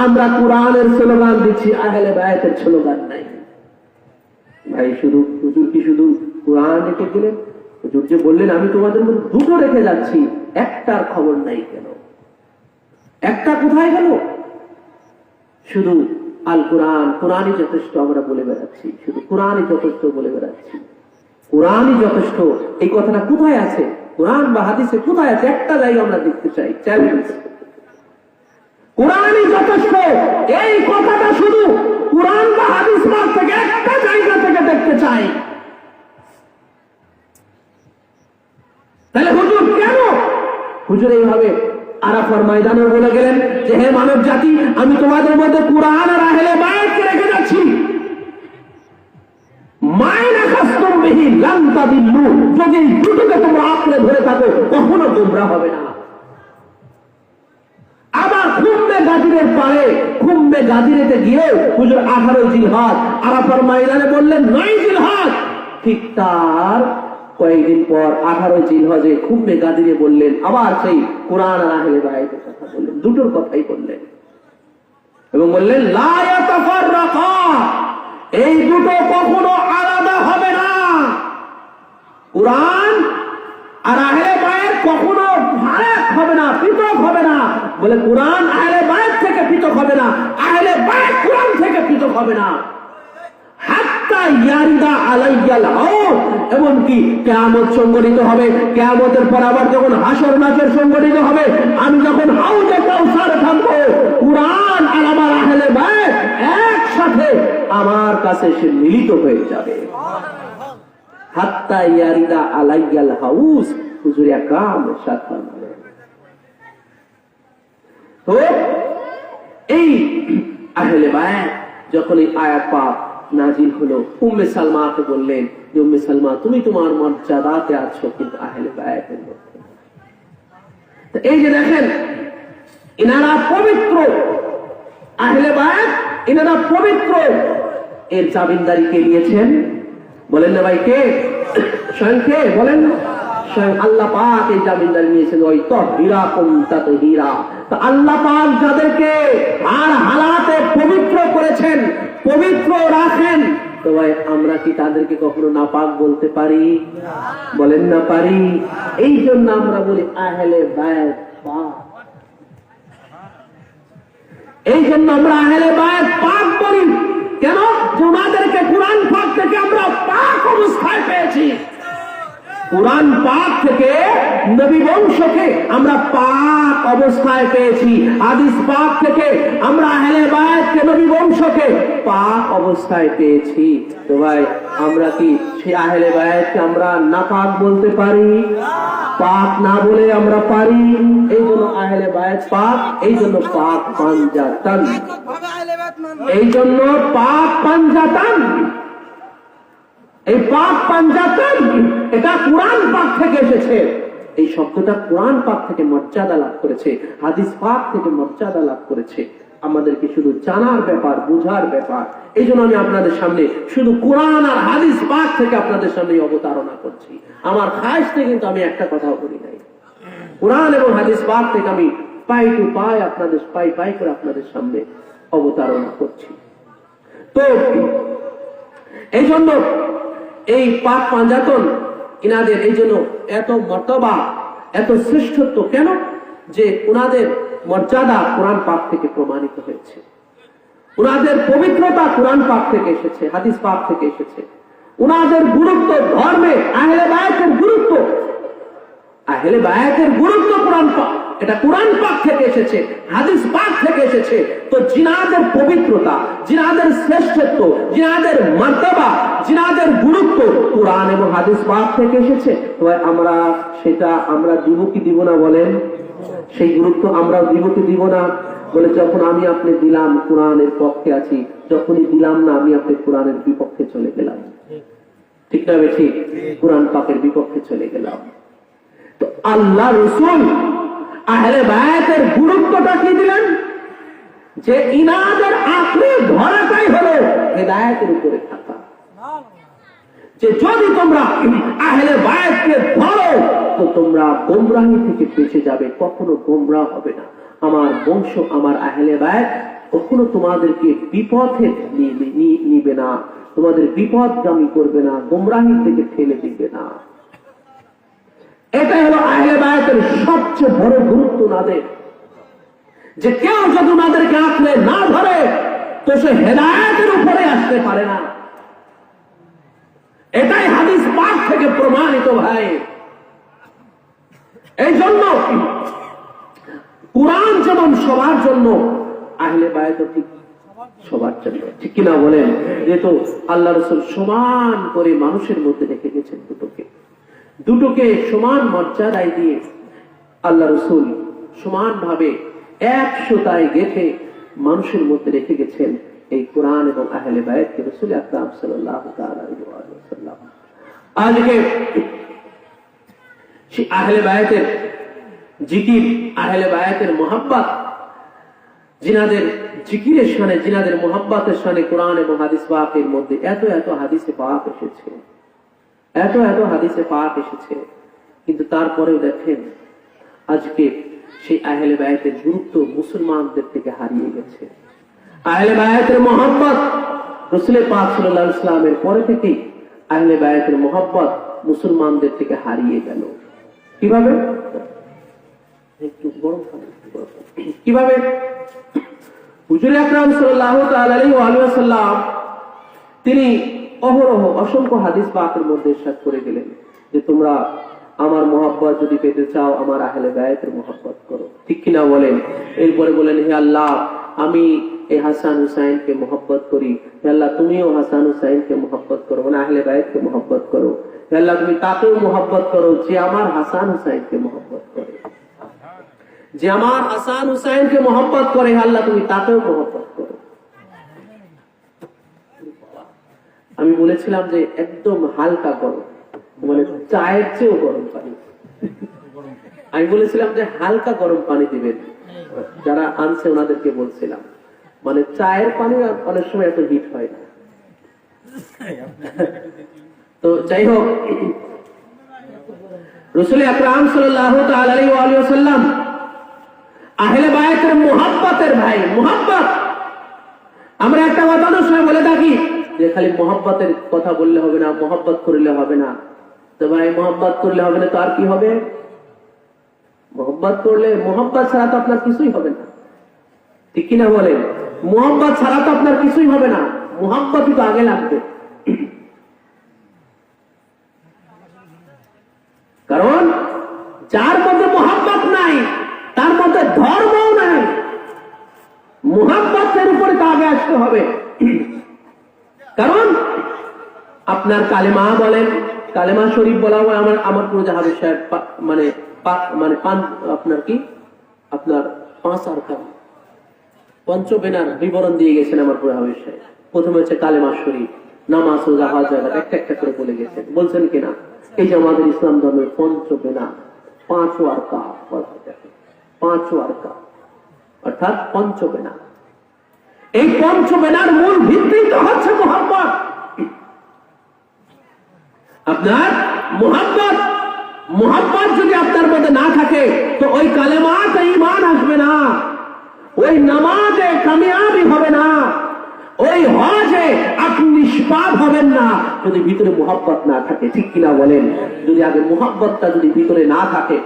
আমরা কোরআনের স্লোগান দিচ্ছি, আহলে বায়াতের স্লোগান নাই। ভাই শুধু হুজুর কি শুধু কোরআন রেখে গেলেন? হুজুর যে বললেন আমি তোমাদের মধ্যে দুটো রেখে যাচ্ছি, একটার খবর নাই কেন? একটা কোথায় গেল? শুধু আল কোরআন, কোরআনই যথেষ্ট আমরা বলে বেড়াচ্ছি, শুধু কোরআনই যথেষ্ট বলে বেড়াচ্ছি, কোরআনই যথেষ্ট। এই কথাটা কোথায় আছে? কোরআন বা হাদিসে কোথায় আছে? একটা জায়গা আমরা দেখতে চাই, চ্যালেঞ্জ। কোরআনই যথেষ্ট, এই কথাটা শুধু কোরআন বা হাদিস পাক থেকে একটা জায়গা থেকে দেখতে চাই। তাহলে হুজুর কেন? হুজুর এইভাবে আরাফার ময়দানে বলে গেলেন যে হে মানব জাতি, আমি তোমাদের মধ্যে কোরআন আর আহলে বায়াতকে রেখে যাচ্ছি। মাইনা খাসতুম বিহি লান তাদিল্লু, যদি এই দুটোকে তোমরা আঁকড়ে ধরে থাকো কখনো গোমরাহ হবে না। আবার খুম্বে গাদিরের পারে, খুম্বে গাদিরেতে গিয়ে হুজুর 18 জিলহজ আরাফার ময়দানে বললেন 9 জিলহজ। ঠিক তার কয়েকদিন পর 18 জিলহজে খুম্বে গাদিরে বললেন, আবার সেই কোরআন আর আহলে বায়াতের কথা বললেন, দুটোর কথাই বললেন এবং বললেন লা ইয়াতাফাররাকা, এই দুটো কখনো আলাদা হবে না। কোরআন আর আহলে বায়াত কখনো ভাগ হবে না, পৃথক হবে না। বলে কোরআন আহলে বায়াত থেকে পৃথক হবে না, আহলে বায়াত কোরআন থেকে পৃথক হবে না। হাত্তা ইয়ারিদা আলাইয়াল হাউজ, এমনকি কিয়ামত সংঘটিত হবে, কিয়ামতের পর আবার যখন হাসর নাসর সংঘটিত হবে, আমি যখন হাউজে কাউসারে থাকবো, কোরআন আর আমার আহলে বায়াত একসাথে আমার কাছে এসে মিলিত হয়ে যাবে। হাত্তা ইয়ারিদা আলাইয়াল হাউজ, হুজুর আকরাম ইরশাদ ফরমালেন। তো এই আহলে বায়াত যখন এই আয়াত পাক নাজিল হলো, উম্মে সালমাকে বললেন যে উম্মে সালমা তুমি তোমার মর্যাদাতে আছো, কিন্তু আহলে বায়াতের মধ্যে। এই যে দেখেন, ইনারা পবিত্র, আহলে বায়াত ইনারা পবিত্র। এর জামিনদারিকে নিয়েছেন, বলেন না ভাই কে? স্বয়ং কে বলেন? স্বয়ং আল্লাহ পাক এই জামিনদারি নিয়েছেন। ওই তো হীরা কুমতা তো হীরা। তো আল্লাহ পাক যাদেরকে আর হালাতে পবিত্র করেছেন, পবিত্র রাখেন, তো ভাই আমরা কি তাদেরকে কখনো নাপাক বলতে পারি? বলেন না পারি। এই জন্য আমরা বলি আহলে বায়াত পাক। এই জন্য আমরা আহলে বায়াত পাক বলি। কেন? তোমাদেরকে কোরআন পাক থেকে আমরা পাক অবস্থায় পেয়েছি। কোরআন পাক থেকে নবী বংশকে আমরা পাক অবস্থায় পেয়েছি। হাদিস পাক থেকে আমরা আহলে বায়াতকে, নবী বংশকে পাক অবস্থায় পেয়েছি। তো ভাই আমরা কি সেই আহলে বায়াতকে আমরা নাপাক বলতে পারি? পাক না বলে আমরা পারি। এই জন্য আহলে বায়াত পাক, এই জন্য পাক পাঞ্জাতান, এই জন্য পাক পাঞ্জাতান। এই পাক পাঞ্জাতান এটা কোরআন পাক থেকে এসেছে। এই শব্দটা কোরআন পাক থেকে মর্যাদা লাভ করেছে, হাদিস পাক থেকে মর্যাদা লাভ করেছে। আমাদেরকে শুধু জানার ব্যাপার, বুঝার ব্যাপার। এই জন্য আমি আপনাদের সামনে শুধু কোরআন আর হাদিস পাক থেকে আপনাদের সামনে অবতারণা করছি। আমার খায়েশে কিন্তু আমি একটা কথাও বলি নাই। কোরআন এবং হাদিস পাক থেকে আমি পাই টু পাই আপনাদের পাই করে আপনাদের সামনে অবতারণা করছি। তো এই জন্য এই পাক পাঞ্জাতন ইনাদের এই জন্য এত মর্তবা, এত শ্রেষ্ঠত্ব। কেন? যে উনাদের মর্যাদা কোরআন পাক থেকে প্রমাণিত হয়েছে, উনাদের পবিত্রতা কোরআন পাক থেকে এসেছে, হাদিস পাক থেকে এসেছে। উনাদের গুরুত্ব ধর্মে, আহলে বায়াতের গুরুত্ব, আহলে বায়াতের গুরুত্ব কোরআন পাক, এটা কোরআন পাক থেকে এসেছে, হাদিস পাক থেকে এসেছে। তো জিনাদের পবিত্রতা, জিনাদের শ্রেষ্ঠত্ব, জিনাদের মর্তবা, জিনাদের গুরুত্ব কোরআন এবং হাদিস পাক থেকে এসেছে। তো আমরা সেটা আমরা দিব কি দিব না বলেন? সেই গুরুত্ব আমরা দিব কি দিব না? বলে যখন আমি আপনি দিলাম কোরআনের পক্ষে আছি, যখনই দিলাম না আমি আপনি কোরআনের বিপক্ষে চলে গেলাম। ঠিক না বেশি? কোরআন পাকের বিপক্ষে চলে গেলাম। তো আল্লাহ রাসূল আহলে বায়াতের গুরুত্বটা কি দিলেন? যে ইনাদের আঁকড়ে ধরাটাই হলো হেদায়েতের উপরে থাকা। যে যদি তোমরা আহলে বায়াতকে ধরো তো তোমরা গোমরাহি থেকে বেঁচে যাবে, কখনো গোমরাহ হবে না। আমার বংশ, আমার আহলে বায়াত কখনো তোমাদেরকে বিপথে নিবে না, তোমাদের বিপদগামী করবে না, গোমরাহি থেকে ঠেলে দিবে না। এটাই হলো আহলে বায়াতের সবচেয়ে বড় গুরুত্ব। নাদের যে কেউ যদি ওনাদেরকে আঁকড়ে না ধরে তো সে হেদায়েতের উপরে আসতে পারে না। এটাই হাদিস পাক থেকে প্রমাণিত ভাই। এই জন্য কোরআন যেমন সবার জন্য, আহলে বায়াত ঠিক সবার জন্য। ঠিক কিনা বলেন? যেহেতু আল্লাহ রাসূল সমান করে মানুষের মধ্যে রেখে গেছেন দুটোকে সমান মর্যাদায় দিয়ে আল্লাহ রাসূল সমান ভাবে 100টায় গেঁথে মানুষের মধ্যে রেখে গেছেন এই কোরআন এবং আহলে বায়াতকে। রাসূল আকরাম সাল্লাল্লাহু তাআলা আলাইহি ওয়াসাল্লাম আজকে সেই আহলে বায়াতের জিকির, আহলে বায়াতের মুহাব্বত, জিনাদের জিকিরের শানে, জিনাদের মুহাব্বতের শানে কোরআন এবং হাদিস পাকের মধ্যে এত এত হাদিসে পাক এসেছে, এত এত হাদিসে পাক এসেছে। কিন্তু তারপরেও দেখেন আজকে সেই আহলে বায়াতের গুরুত্ব মুসলমানদের থেকে হারিয়ে গেছে। আহলে বায়াতের মুহাব্বত রাসূল পাক সাল্লাল্লাহু আলাইহি ওয়াসাল্লামের পরে থেকেই আহলে বায়াতের মুহাব্বত মুসলমানদের থেকে হারিয়ে গেল। কিভাবে? একটু গরম পানি, কিভাবে? হুজুর আকরাম সাল্লাল্লাহু তাআলা আলাইহি ওয়াসাল্লাম তিনি অহরহ অসংখ্য হাদিস পাকের মধ্যে ইরশাদ করে গেলেন যে তোমরা আমার মহব্বত যদি পেতে চাও আমার আহলে বায়াতের মহব্বত করো। ঠিক কিনা বলেন? এরপরে বলেন, হে আল্লাহ আমি এই হাসান হুসাইনকে মহব্বত করি, হে আল্লাহ তুমিও হাসান হুসাইনকে মহব্বত করো, মানে আহলে বায়াতকে মহব্বত করো। হে আল্লাহ তুমি তাকেও মহব্বত করো যে আমার হাসান হুসাইনকে মহব্বত করে, যে আমার হাসান হুসাইনকে মহব্বত করে। হে আল্লাহ তুমি তাকেও মহব্বত করো। আমি বলেছিলাম যে একদম হালকা গরম, মানে চায়ের চেয়েও গরম পানি। আমি বলেছিলাম যে হালকা গরম পানি দিবেন, যারা আনছে ওনাদেরকে বলছিলাম, মানে চায়ের পানি অনেক সময় এত হিট হয় না। তো যাই হোক, রাসূল আকরাম সাল্লাল্লাহু তাআলা আলাইহি ওয়া সাল্লাম আহলে বায়াতের মুহাব্বতের ভাই, মুহাব্বত। আমরা একটা কথা অনেক সময় বলে থাকি যে খালি মুহাব্বতের কথা বললে হবে না, মুহাব্বত করলে হবে না। তো ভাই মুহাব্বত করলে হবে না তো আর কি হবে? মুহাব্বত করলে, মুহাব্বত ছাড়া তো আপনার কিছুই হবে না, ঠিক কিনা বলেন? মুহাব্বত ছাড়া তো আপনার কিছুই হবে না, মুহাব্বতই তো আগে লাগবে। কারণ যার মধ্যে মুহাব্বত নাই তার মধ্যে ধর্মও নাই। মুহাব্বতের উপরে তো আগে আসতে হবে। কারণ আপনার কালেমা বলেন, কালেমা শরীফ বলা হয় আমার পুরো জাহাবের সাহেব মানে আপনার কি আপনার 5 আরকান পঞ্চবেনার বিবরণ দিয়ে গেছেন আমার পুরো হাবিব সাহেব। প্রথমে হচ্ছে কালেমা শরীফ, নামাজ, রোজা, হজ, জাকাত একটা একটা করে বলে গেছেন। বলছেন কিনা এই যে আমাদের ইসলাম ধর্মের পঞ্চবেনা, 5 আরকান, 5 আরকান অর্থাৎ পঞ্চবেনা। এই পঞ্চবেনার মূল ভিত্তি তো হচ্ছে মুহাব্বত। আপনার মুহাব্বত, মুহাব্বত যদি আপনার মধ্যে না থাকে তো ওই কালেমাতে ঈমান আসবে না, ওই নামাজে কামিয়াবি হবে না, ওই হজে আপনি নিষ্পাপ হবেন না যদি ভিতরে মুহাব্বত না থাকে, ঠিক কিনা বলেন? যদি আগে মুহাব্বতটা যদি ভিতরে না থাকে।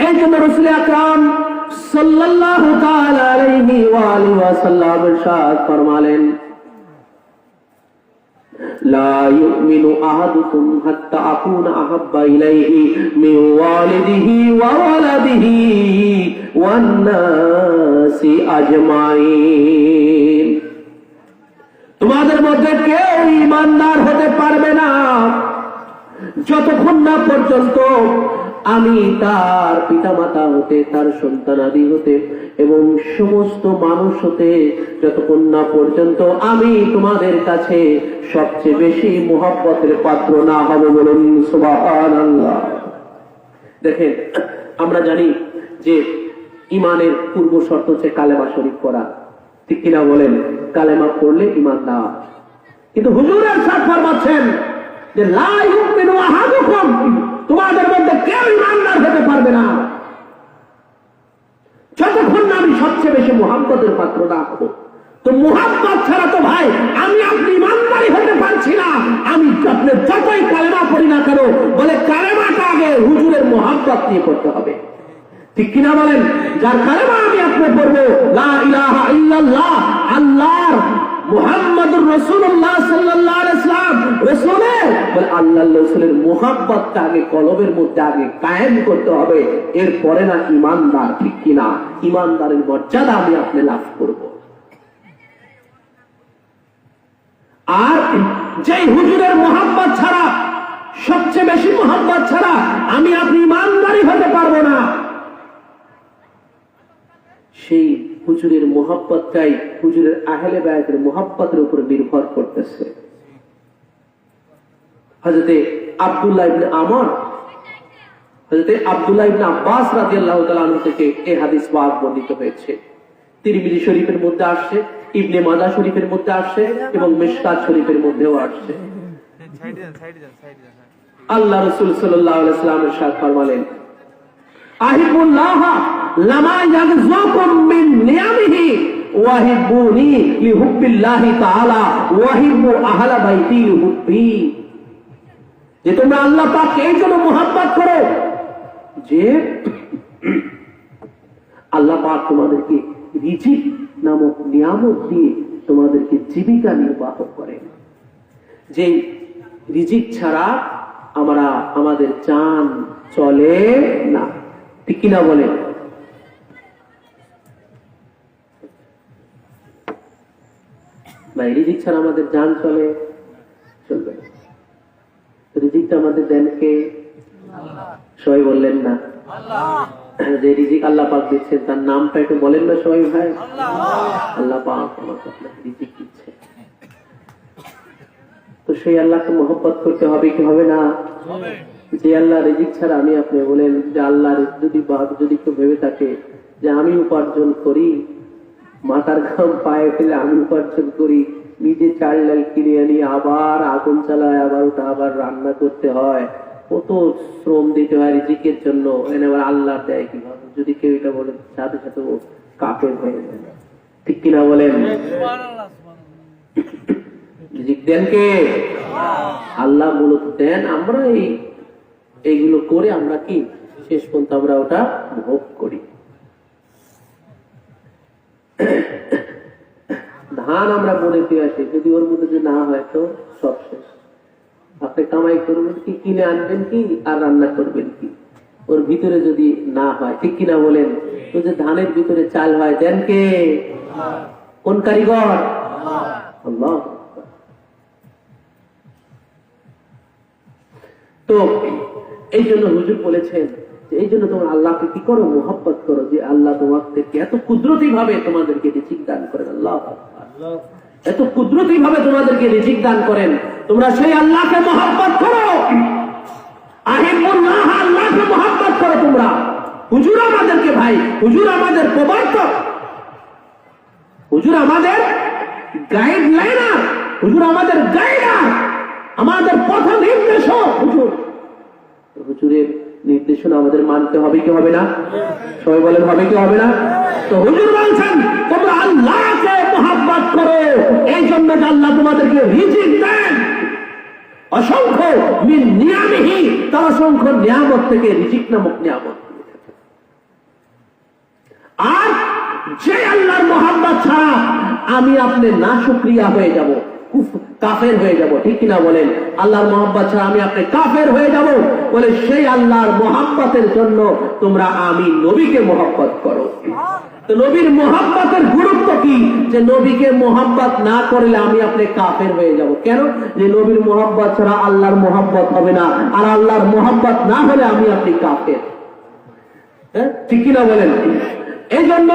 এই জন্য রাসূল আকরাম সাল্লাল্লাহু তাআলা আলাইহি ওয়া আলিহি ওয়াসাল্লাম ইরশাদ ফরমালেন, লা ইউমিনু আহাদুকুম হাত্তা আকুনা আহাব্বা ইলাইহি মিন ওয়ালিদিহি ওয়া ওয়ালাদিহি ওয়ান নাসি আজমাইন। তোমাদের মধ্যে কেউ ঈমানদার হতে পারবে না যতক্ষণ না পর্যন্ত আমি তার পিতামাতা হতে, তার সন্তানাদি হতে এবং সমস্ত মানুষ হতে যতক্ষণ না পর্যন্ত আমি তোমাদের কাছে সবচেয়ে বেশি মুহাব্বতের পাত্র না হব। বলুন সুবহানাল্লাহ। দেখেন, আমরা জানি যে ঈমানের পূর্ব শর্ত হচ্ছে কালেমা শরীফ পড়া, ঠিক কিনা বলেন? কালেমা পড়লে ঈমান না। কিন্তু হুজুরের সাথে ফরমাচ্ছেন যে লা ইউমিনু আহাদুকুম, তোমাদের মধ্যে কেউ ঈমানদার হতে পারবে না যতক্ষণ না আমি সবচেয়ে বেশি মুহাব্বতের পাত্র না হব। তো মুহাব্বত ছাড়া তো ভাই আমি আপনি ঈমানদারই হতে পারছি না। আমি আপনি যতই কালেমা পড়ি না কেন, বলে কালেমাটা আগে হুজুরের মুহাব্বত নিয়ে পড়তে হবে, ঠিক কিনা বলেন? যার কালেমা আমি আপনি পড়বো লা ইলাহা ইল্লাল্লাহ, আল্লাহর মুহাম্মাদুর রাসূলুল্লাহ সাল্লাল্লাহু আলাইহি ওয়াসাল্লাম রাসূলের, বলে আল্লাহর রাসূলের মুহাব্বতটা আগে কলবের মধ্যে আগে কায়েম করতে হবে, এরপরে না ঈমানদার, ঠিক কিনা? ঈমানদারের মর্যাদা আমি আপনি লাভ করব। আর যেই হুজুরের মুহাব্বত ছাড়া, সবচেয়ে বেশি মুহাব্বত ছাড়া আমি আপনি ঈমানদারই হতে পারবো না, সেই হুজুরের মুহাব্বতটাই হুজুরের আহলে বায়াতের মুহাব্বতের উপর নির্ভর করতেছে। হযরতে আব্দুল্লাহ ইবনে আমর, হযরতে আব্দুল্লাহ ইবনে আব্বাস রাদিয়াল্লাহু তাআলা আনহু থেকে এই হাদিস পাক বর্ণিত হয়েছে। তিরমিজি শরীফের মধ্যে আসছে, ইবনে মাজাহ শরীফের মধ্যে আসছে এবং মিশকাত শরীফের মধ্যেও আসছে। আল্লাহ রাসূল সাল্লাল্লাহু আলাইহি ওয়াসাল্লাম ইরশাদ ফরমালেন, আহিবুল্লাহ লামা ইয়াগযুকুম মিন নিয়ামিহি ওয়াহিবুনি লিহুব্বিল্লাহি তাআলা ওয়াহিবু আহলা বাইতি লিহুব্বি। যে তোমরা আল্লাহ পাককে এই জন্য মুহাব্বত করো যে আল্লাহ পাক তোমাদেরকে রিজিক নামক নিয়ামত দিয়ে তোমাদেরকে জীবিকা নির্বাহ করেন, যে রিজিক ছাড়া আমরা আমাদের জান চলে না, ঠিক কিনা বলে? ভাই রিজিক ছাড়া আমাদের জান চলবে। রিজিকটা আমাদের দেন কে? সবাই বললেন না? যে রিজিক আল্লাহ পাক দিচ্ছেন তার নামটা একটু বলেন না সবাই ভাই? আল্লাহ পাক আমাকে আপনাকে রিজিক দিচ্ছে। তো সেই আল্লাহকে মহব্বত করতে হবে কি হবে না? যে আল্লাহ রিজিক ছাড়া, আমি আপনি বলেন যে আল্লাহ যদি কেউ ভেবে থাকে যে আমি উপার্জন করি, মাথার ঘাম পায়ে ফেলে আমি উপার্জন করি, নিজে চাল ডাল কিনে আনি, আবার আগুন চালায়, আবার ওটা আবার রান্না করতে হয়, কত শ্রম দিতে হয় রিজিকের জন্য, এনে আবার আল্লাহ দেয় কিভাবে? যদি কেউ এটা বলে, সাথে সাথে ও কাফের হয়ে যায়। ঠিক কিনা বলেন? রিজিক দেন কে? আল্লাহ মূলত দেন। আমরা এইগুলো করে আমরা কি শেষ পর্যন্ত আমরা ওটা ভোগ করি। ধান আমরা বলে দিয়ে আসি, যদি ওর মধ্যে যে না হয় তো সব শেষ। আপনি কামাই করবেন কি, কিনে আনবেন কি, আর রান্না করবেন কি, ওর ভিতরে যদি না হয়, ঠিক কিনা বলেন? তো যে ধানের ভিতরে চাল হয়, দেন কে? কোন কারিগর? আল্লাহ। তো এই জন্য হুজুর বলেছেন যে এই জন্য তোমরা আল্লাহকে কি করো? মোহাব্বত করো, যে আল্লাহ তোমাদেরকে এত কুদরতি ভাবে তোমাদেরকে রিজিক দান করেন। আল্লাহ এত কুদরতি ভাবে তোমাদেরকে রিজিক দান করেন, তোমরা সেই আল্লাহকে মোহাব্বত করো। আহিবুল্লাহ, আল্লাহকে মোহাব্বত করো তোমরা। হুজুর আমাদেরকে ভাই, হুজুর আমাদের প্রবর্তক, হুজুর আমাদের গাইডলাইনার, হুজুর আমাদের গাইডার, আমাদের পথ নির্দেশক হুজুর। হুজুরের নির্দেশনা আমাদের মানতে হবে কি হবে না? সবাই বলেন হবে কি হবে না? তো হুজুর বলছেন তোমরা আল্লাহকে মোহাব্বত করো, এই জন্য আল্লাহ তোমাদেরকে রিজিক দেন অসংখ্য মিন নিয়ামিহি, তার অসংখ্য নিয়ামত থেকে রিজিক নামক নিয়ামত। আর যে আল্লাহর মোহাব্বত ছাড়া আমি আপনি না শুকরিয়া হয়ে যাব, কাফের হয়ে যাব, ঠিক কিনা বলেন? আল্লাহর মোহাব্বত ছাড়া আমি আপনি কাফের হয়ে যাব, বলে সেই আল্লাহর মোহাব্বতের জন্য তোমরা আমি নবীকে মোহাব্বত করো। তো নবীর মোহাব্বতের গুরুত্ব কি? যে নবীকে মোহাব্বত না করলে আমি আপনি কাফের হয়ে যাব। কেন? যে নবীর মোহাব্বত ছাড়া আল্লাহর মোহাব্বত হবে না, আর আল্লাহর মোহাব্বত না হলে আমি আপনি কাফের। ঠিক কিনা বলেন? এই জন্য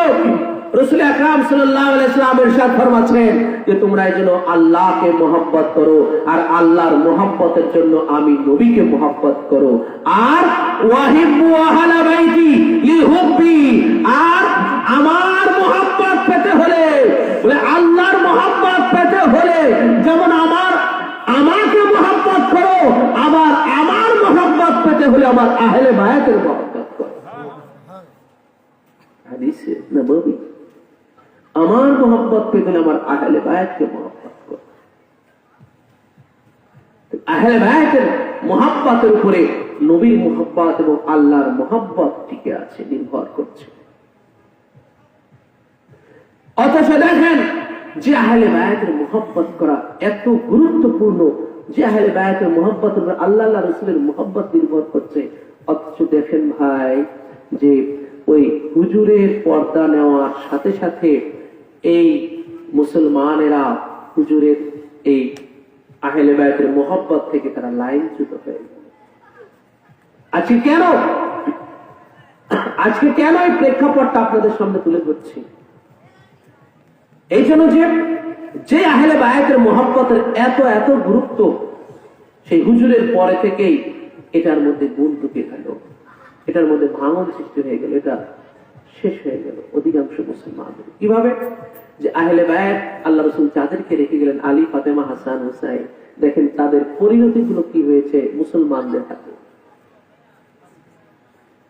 রাসূল আকরাম সাল্লাল্লাহু আলাইহি ওয়াসাল্লাম ইরশাদ ফরমাচ্ছেন যে তোমরা এই জন্য আল্লাহকে মোহাব্বত করো, আর আল্লাহর মোহাব্বতের জন্য আমি নবীকে মোহাব্বত করো। আর ওয়াহিব্বু আহলা বাইতি লিহুব্বি, আর আমার মোহাব্বত পেতে হলে, বলে আল্লাহর মোহাব্বত পেতে হলে যেমন আমাকে মোহাব্বত করো, আবার আমার মোহাব্বত পেতে হলে আমার আহলে বায়াতের মোহাব্বত করো। হাদিসে নববী। আমার মোহাব্বত পেতে হলে আমার আহলে বায়াতকে মোহাব্বত করো। আহলে বায়াতের মোহাব্বতের উপরে নবীর মোহাব্বত এবং আল্লাহর মোহাব্বত টিকে আছে, নির্ভর করছে। অথচ দেখেন যে আহলে বায়াতের মোহাব্বত করা এত গুরুত্বপূর্ণ, যে আহলে বায়াতের মোহাব্বত উপর আল্লাহ রাসূলের মোহাব্বত নির্ভর করছে। অথচ দেখেন ভাই যে ওই হুজুরের পর্দা নেওয়ার সাথে সাথে এই মুসলমানেরা হুজুরের এই আহলে বায়াতের মোহাব্বত থেকে তারা লাইনচ্যুত হয়ে গেল। আজকে কেন এই প্রেক্ষাপটটা আপনাদের সামনে তুলে ধরছি? এই জন্য যে আহলে বায়াতের মোহাব্বতের এত এত গুরুত্ব, সেই হুজুরের পরে থেকেই এটার মধ্যে গুণ ঢুকে গেল, এটার মধ্যে ভাঙন সৃষ্টি হয়ে গেল, এটা শেষ হয়ে গেল অধিকাংশ মুসলমানদের। কিভাবে? যে আহলে বায়াত আল্লাহ রাসূল যাদেরকে রেখে গেলেন, আলী, ফাতেমা, হাসান, হুসাইন, দেখেন তাদের পরিণতিগুলো কি হয়েছে মুসলমানদের হাতে।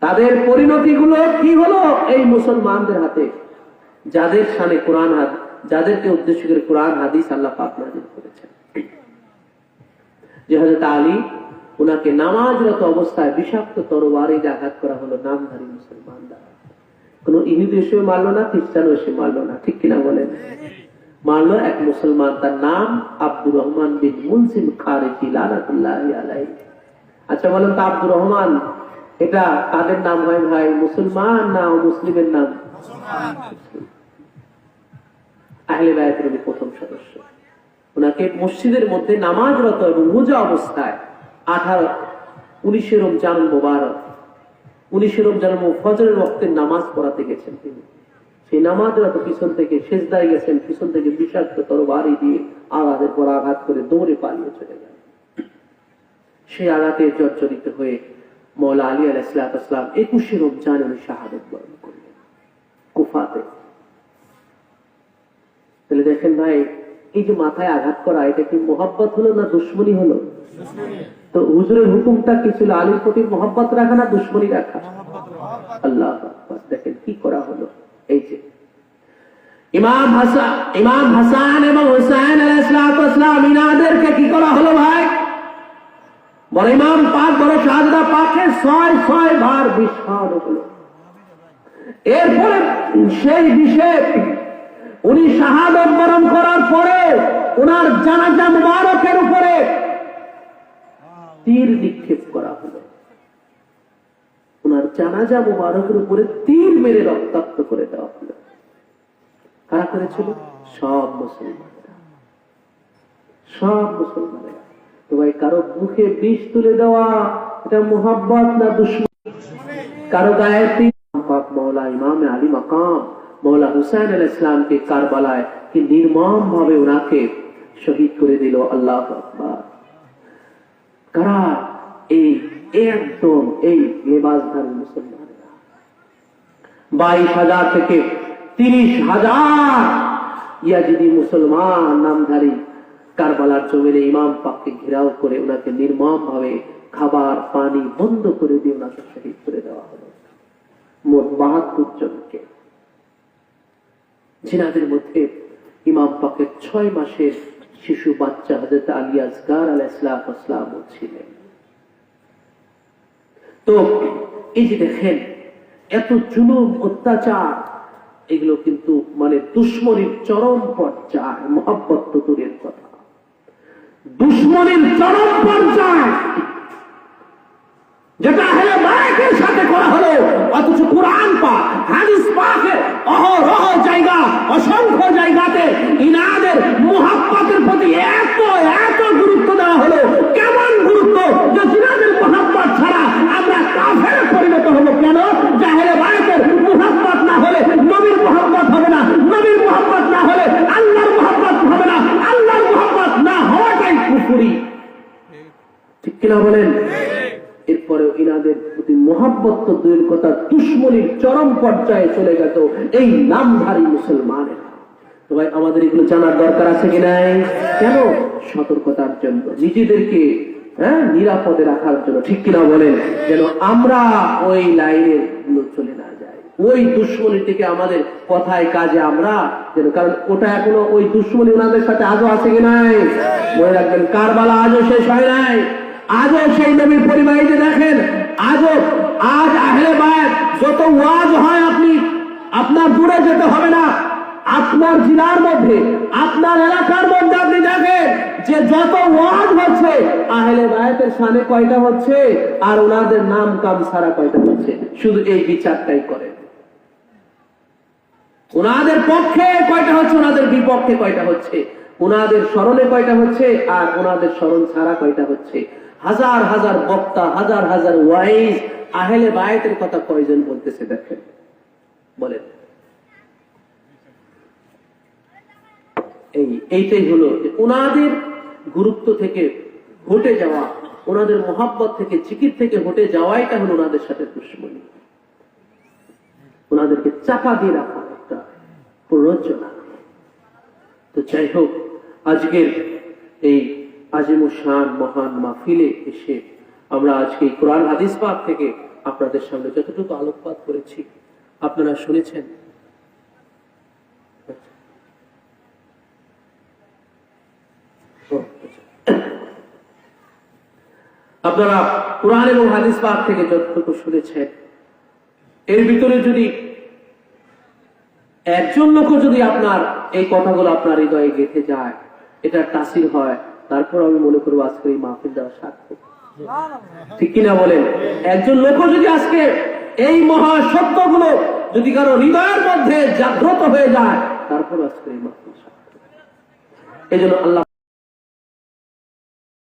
তাদের পরিণতিগুলো কি হলো এই মুসলমানদের হাতে, যাদের শানে কোরআন, যাদেরকে উদ্দেশ্য করে কোরআন হাদিস আল্লাহ পাক নাযিল করেছেন। যে হযরত আলী, উনাকে নামাজরত অবস্থায় বিষাক্ত তরবারি দিয়ে আঘাত করা হলো নামধারী মুসলমান দ্বারা। কোন ইহুদি এসে মারলো না, খ্রিস্টান এসে মারলো না, ঠিক কিনা বলেন? মারলো এক মুসলমান, তার নাম আব্দুর রহমান বিন মুলজিম খারিজি লানাতুল্লাহি আলাইহি। আচ্ছা বলেন তো, আব্দুর রহমান এটা কাদের নাম হয় ভাই? মুসলমান না মুসলিমের নাম? আহলে বায়াতের প্রথম সদস্য। ওনাকে মসজিদের মধ্যে নামাজরত এবং রোজা অবস্থায় 19 রমজান মুবারক, 19 রমজান ফজরের ওয়াক্তে নামাজ পড়াতে গেছেন তিনি। সেই নামাজরত পিছন থেকে সেজদায় গেছেন, পিছন থেকে বিষাক্ত তরবারি দিয়ে আঘাতের পর আঘাত করে দৌড়ে পালিয়ে চলে গেলেন। সেই আঘাতে জর্জরিত হয়ে মওলা আলী আলাইহিস সালাম 21 রমজান উনি শাহাদাত বরণ করলেন কুফাতে। তাহলে দেখেন ভাই, এই যে মাথায় আঘাত করা, এটা কি মোহাব্বত হলো না দুশ্মনী হলো? তো হুজুরের হুকুমটা কি ছিল? আলীর প্রতি মোহাব্বত রাখা না দুশ্মনী রাখা? আল্লাহ আকবার, দেখেন কি করা হলো। এই যে ইমাম হাসান এবং হুসাইন আলাইহিস সালাম ইনাদেরকে কি করা হলো ভাই? বড় ইমাম পাক, বড় শাহজাদা পাকে 6 বার বিষ খাওয়ানো হলো। এরপরে সেই বিষে উনি শাহাদাত বরণ করার পরে ওনার জানাজা মুবারকের উপরে তীর নিক্ষেপ করা হলো। ওনার জানাজা মুবারকের উপরে তীর মেরে রক্তাক্ত করে দেওয়া হলো। কারা করেছিল? সব মুসলমানেরা, সব মুসলমানেরা। তো ভাই, কারো মুখে বিষ তুলে দেওয়া এটা মুহাব্বত না দুশমনী? কারো গায়ে পাক মওলা ইমাম আলী মাকাম মওলা হুসাইন আলাইহিস সালামকে কারবালায় কি নির্মম ভাবে ওনাকে শহীদ করে দিল। আল্লাহু আকবার। কারা? এই একদম এই লেবাসধারী মুসলমানেরা। 22,000 থেকে 30,000 ইয়াজিদি মুসলমান নামধারী কারবালার জমিনে ইমাম পাককে ঘেরাও করে ওনাকে নির্মম ভাবে খাবার পানি বন্ধ করে দিয়ে ওনাকে শহীদ করে দেওয়া হলো। মোট 72 জনকে, জিনাদের মধ্যে ইমাম পাকের 6 মাসের শিশু বাচ্চা হযরত আলী আসগার আলাইহিস সালাম ছিলেন। তো এই যে দেখেন এত জুলুম অত্যাচার, এগুলো কিন্তু মানে দুশ্মনীর চরম পর্যায়। মুহাব্বত তো দূরের কথা, দুশ্মনীর চরম পর্যায় যেটা আহলে বায়তের সাথে করা হলো। অথচ কোরআন পাক, হাদিস পাকের অহরহ জায়গা, অসংখ্য জায়গাতে ইনাদের মুহাব্বতের প্রতি এত এত গুরুত্ব দেওয়া হলো। কেমন গুরুত্ব? যে ইনাদের মুহাব্বত ছাড়া আমরা কাফেরে পরিণত হবো। কেন? যে আহলে বায়তের মুহাব্বত না হলে নবীর মুহাব্বত হবে না, নবীর মুহাব্বত না হলে আল্লাহর মুহাব্বত হবে না, আল্লাহর মুহাব্বত না হওয়াটাই কুফরি। ঠিক কিনা বলেন? এরপরে ইনাদের প্রতি মুহাব্বত তো দূরের কথা, দুশ্মনীর চরম পর্যায়ে চলে গেল এই নামধারী মুসলমানেরা। তো ভাই, আমাদের এগুলো জানার দরকার আছে কি নাই? কেন? সতর্কতার জন্য, নিজেদেরকে নিরাপদে রাখার জন্য। ঠিক কিনা বলেন? যেন আমরা ওই লাইনে চলে না যাই, ওই দুশ্মনী থেকে আমাদের কথায় কাজে আমরা যেন, কারণ ওটা এখনো ওই দুশ্মনী ওনাদের সাথে আজও আছে কি নাই? মনে রাখবেন, কারবালা আজও শেষ হয় নাই। আজও সেই নবীর পরিবারে দেখেন, আজও আজ আহলে বায়াত যত ওয়াজ হয়, আপনি আপনার দূরে যেতে হবে না, আপনার জেলার মধ্যে, আপনার এলাকার মধ্যে আপনি দেখেন যে যত ওয়াজ হচ্ছে আহলে বায়াতের শানে কয়টা হচ্ছে আর ওনাদের নাম কাম সারা কয়টা হচ্ছে। শুধু এই বিচারটাই করেন, ওনাদের পক্ষে কয়টা হচ্ছে, ওনাদের বিপক্ষে কয়টা হচ্ছে, ওনাদের স্মরণে কয়টা হচ্ছে আর ওনাদের স্মরণ ছাড়া কয়টা হচ্ছে। হাজার হাজার বক্তা, হাজার হাজার ওয়াইজ আহলে বায়াতের কথা কয়জন বলতেছে দেখেন, বলেন। এইটাই হলো ওনাদের গুরুত্ব থেকে হটে যাওয়া, ওনাদের মোহাব্বত থেকে, জিকির থেকে হটে যাওয়াইটা হলো ওনাদের সাথে দুশ্মনী। ওনাদেরকে চাপা দিয়ে রাখা একটা প্ররোচনা। তো যাই হোক, আজকের এই আজিমুশান মহান মাহফিলে এসে আমরা আজকে কোরআন হাদিস পাক থেকে আপনাদের সামনে যতটুকু আলোকপাত করেছি আপনারা শুনেছেন। আপনারা কোরআন এবং হাদিস পাক থেকে যতটুকু শুনেছেন, এর ভিতরে যদি একজন লোক যদি আপনার এই কথাগুলো আপনার হৃদয়ে গেঁথে যায়, এটা তাসির হয়, তারপর আমি মনে করবো আজকে এই মাহফিল দেওয়া সার্থক। ঠিক কিনা বলেন? একজন লোক যদি আজকে এই মহা সত্যগুলো যদি কারো হৃদয়ের মধ্যে জাগ্রত হয়ে যায়, তারপর আজকে এই মাহফিল সার্থক। এই জন্য আল্লাহ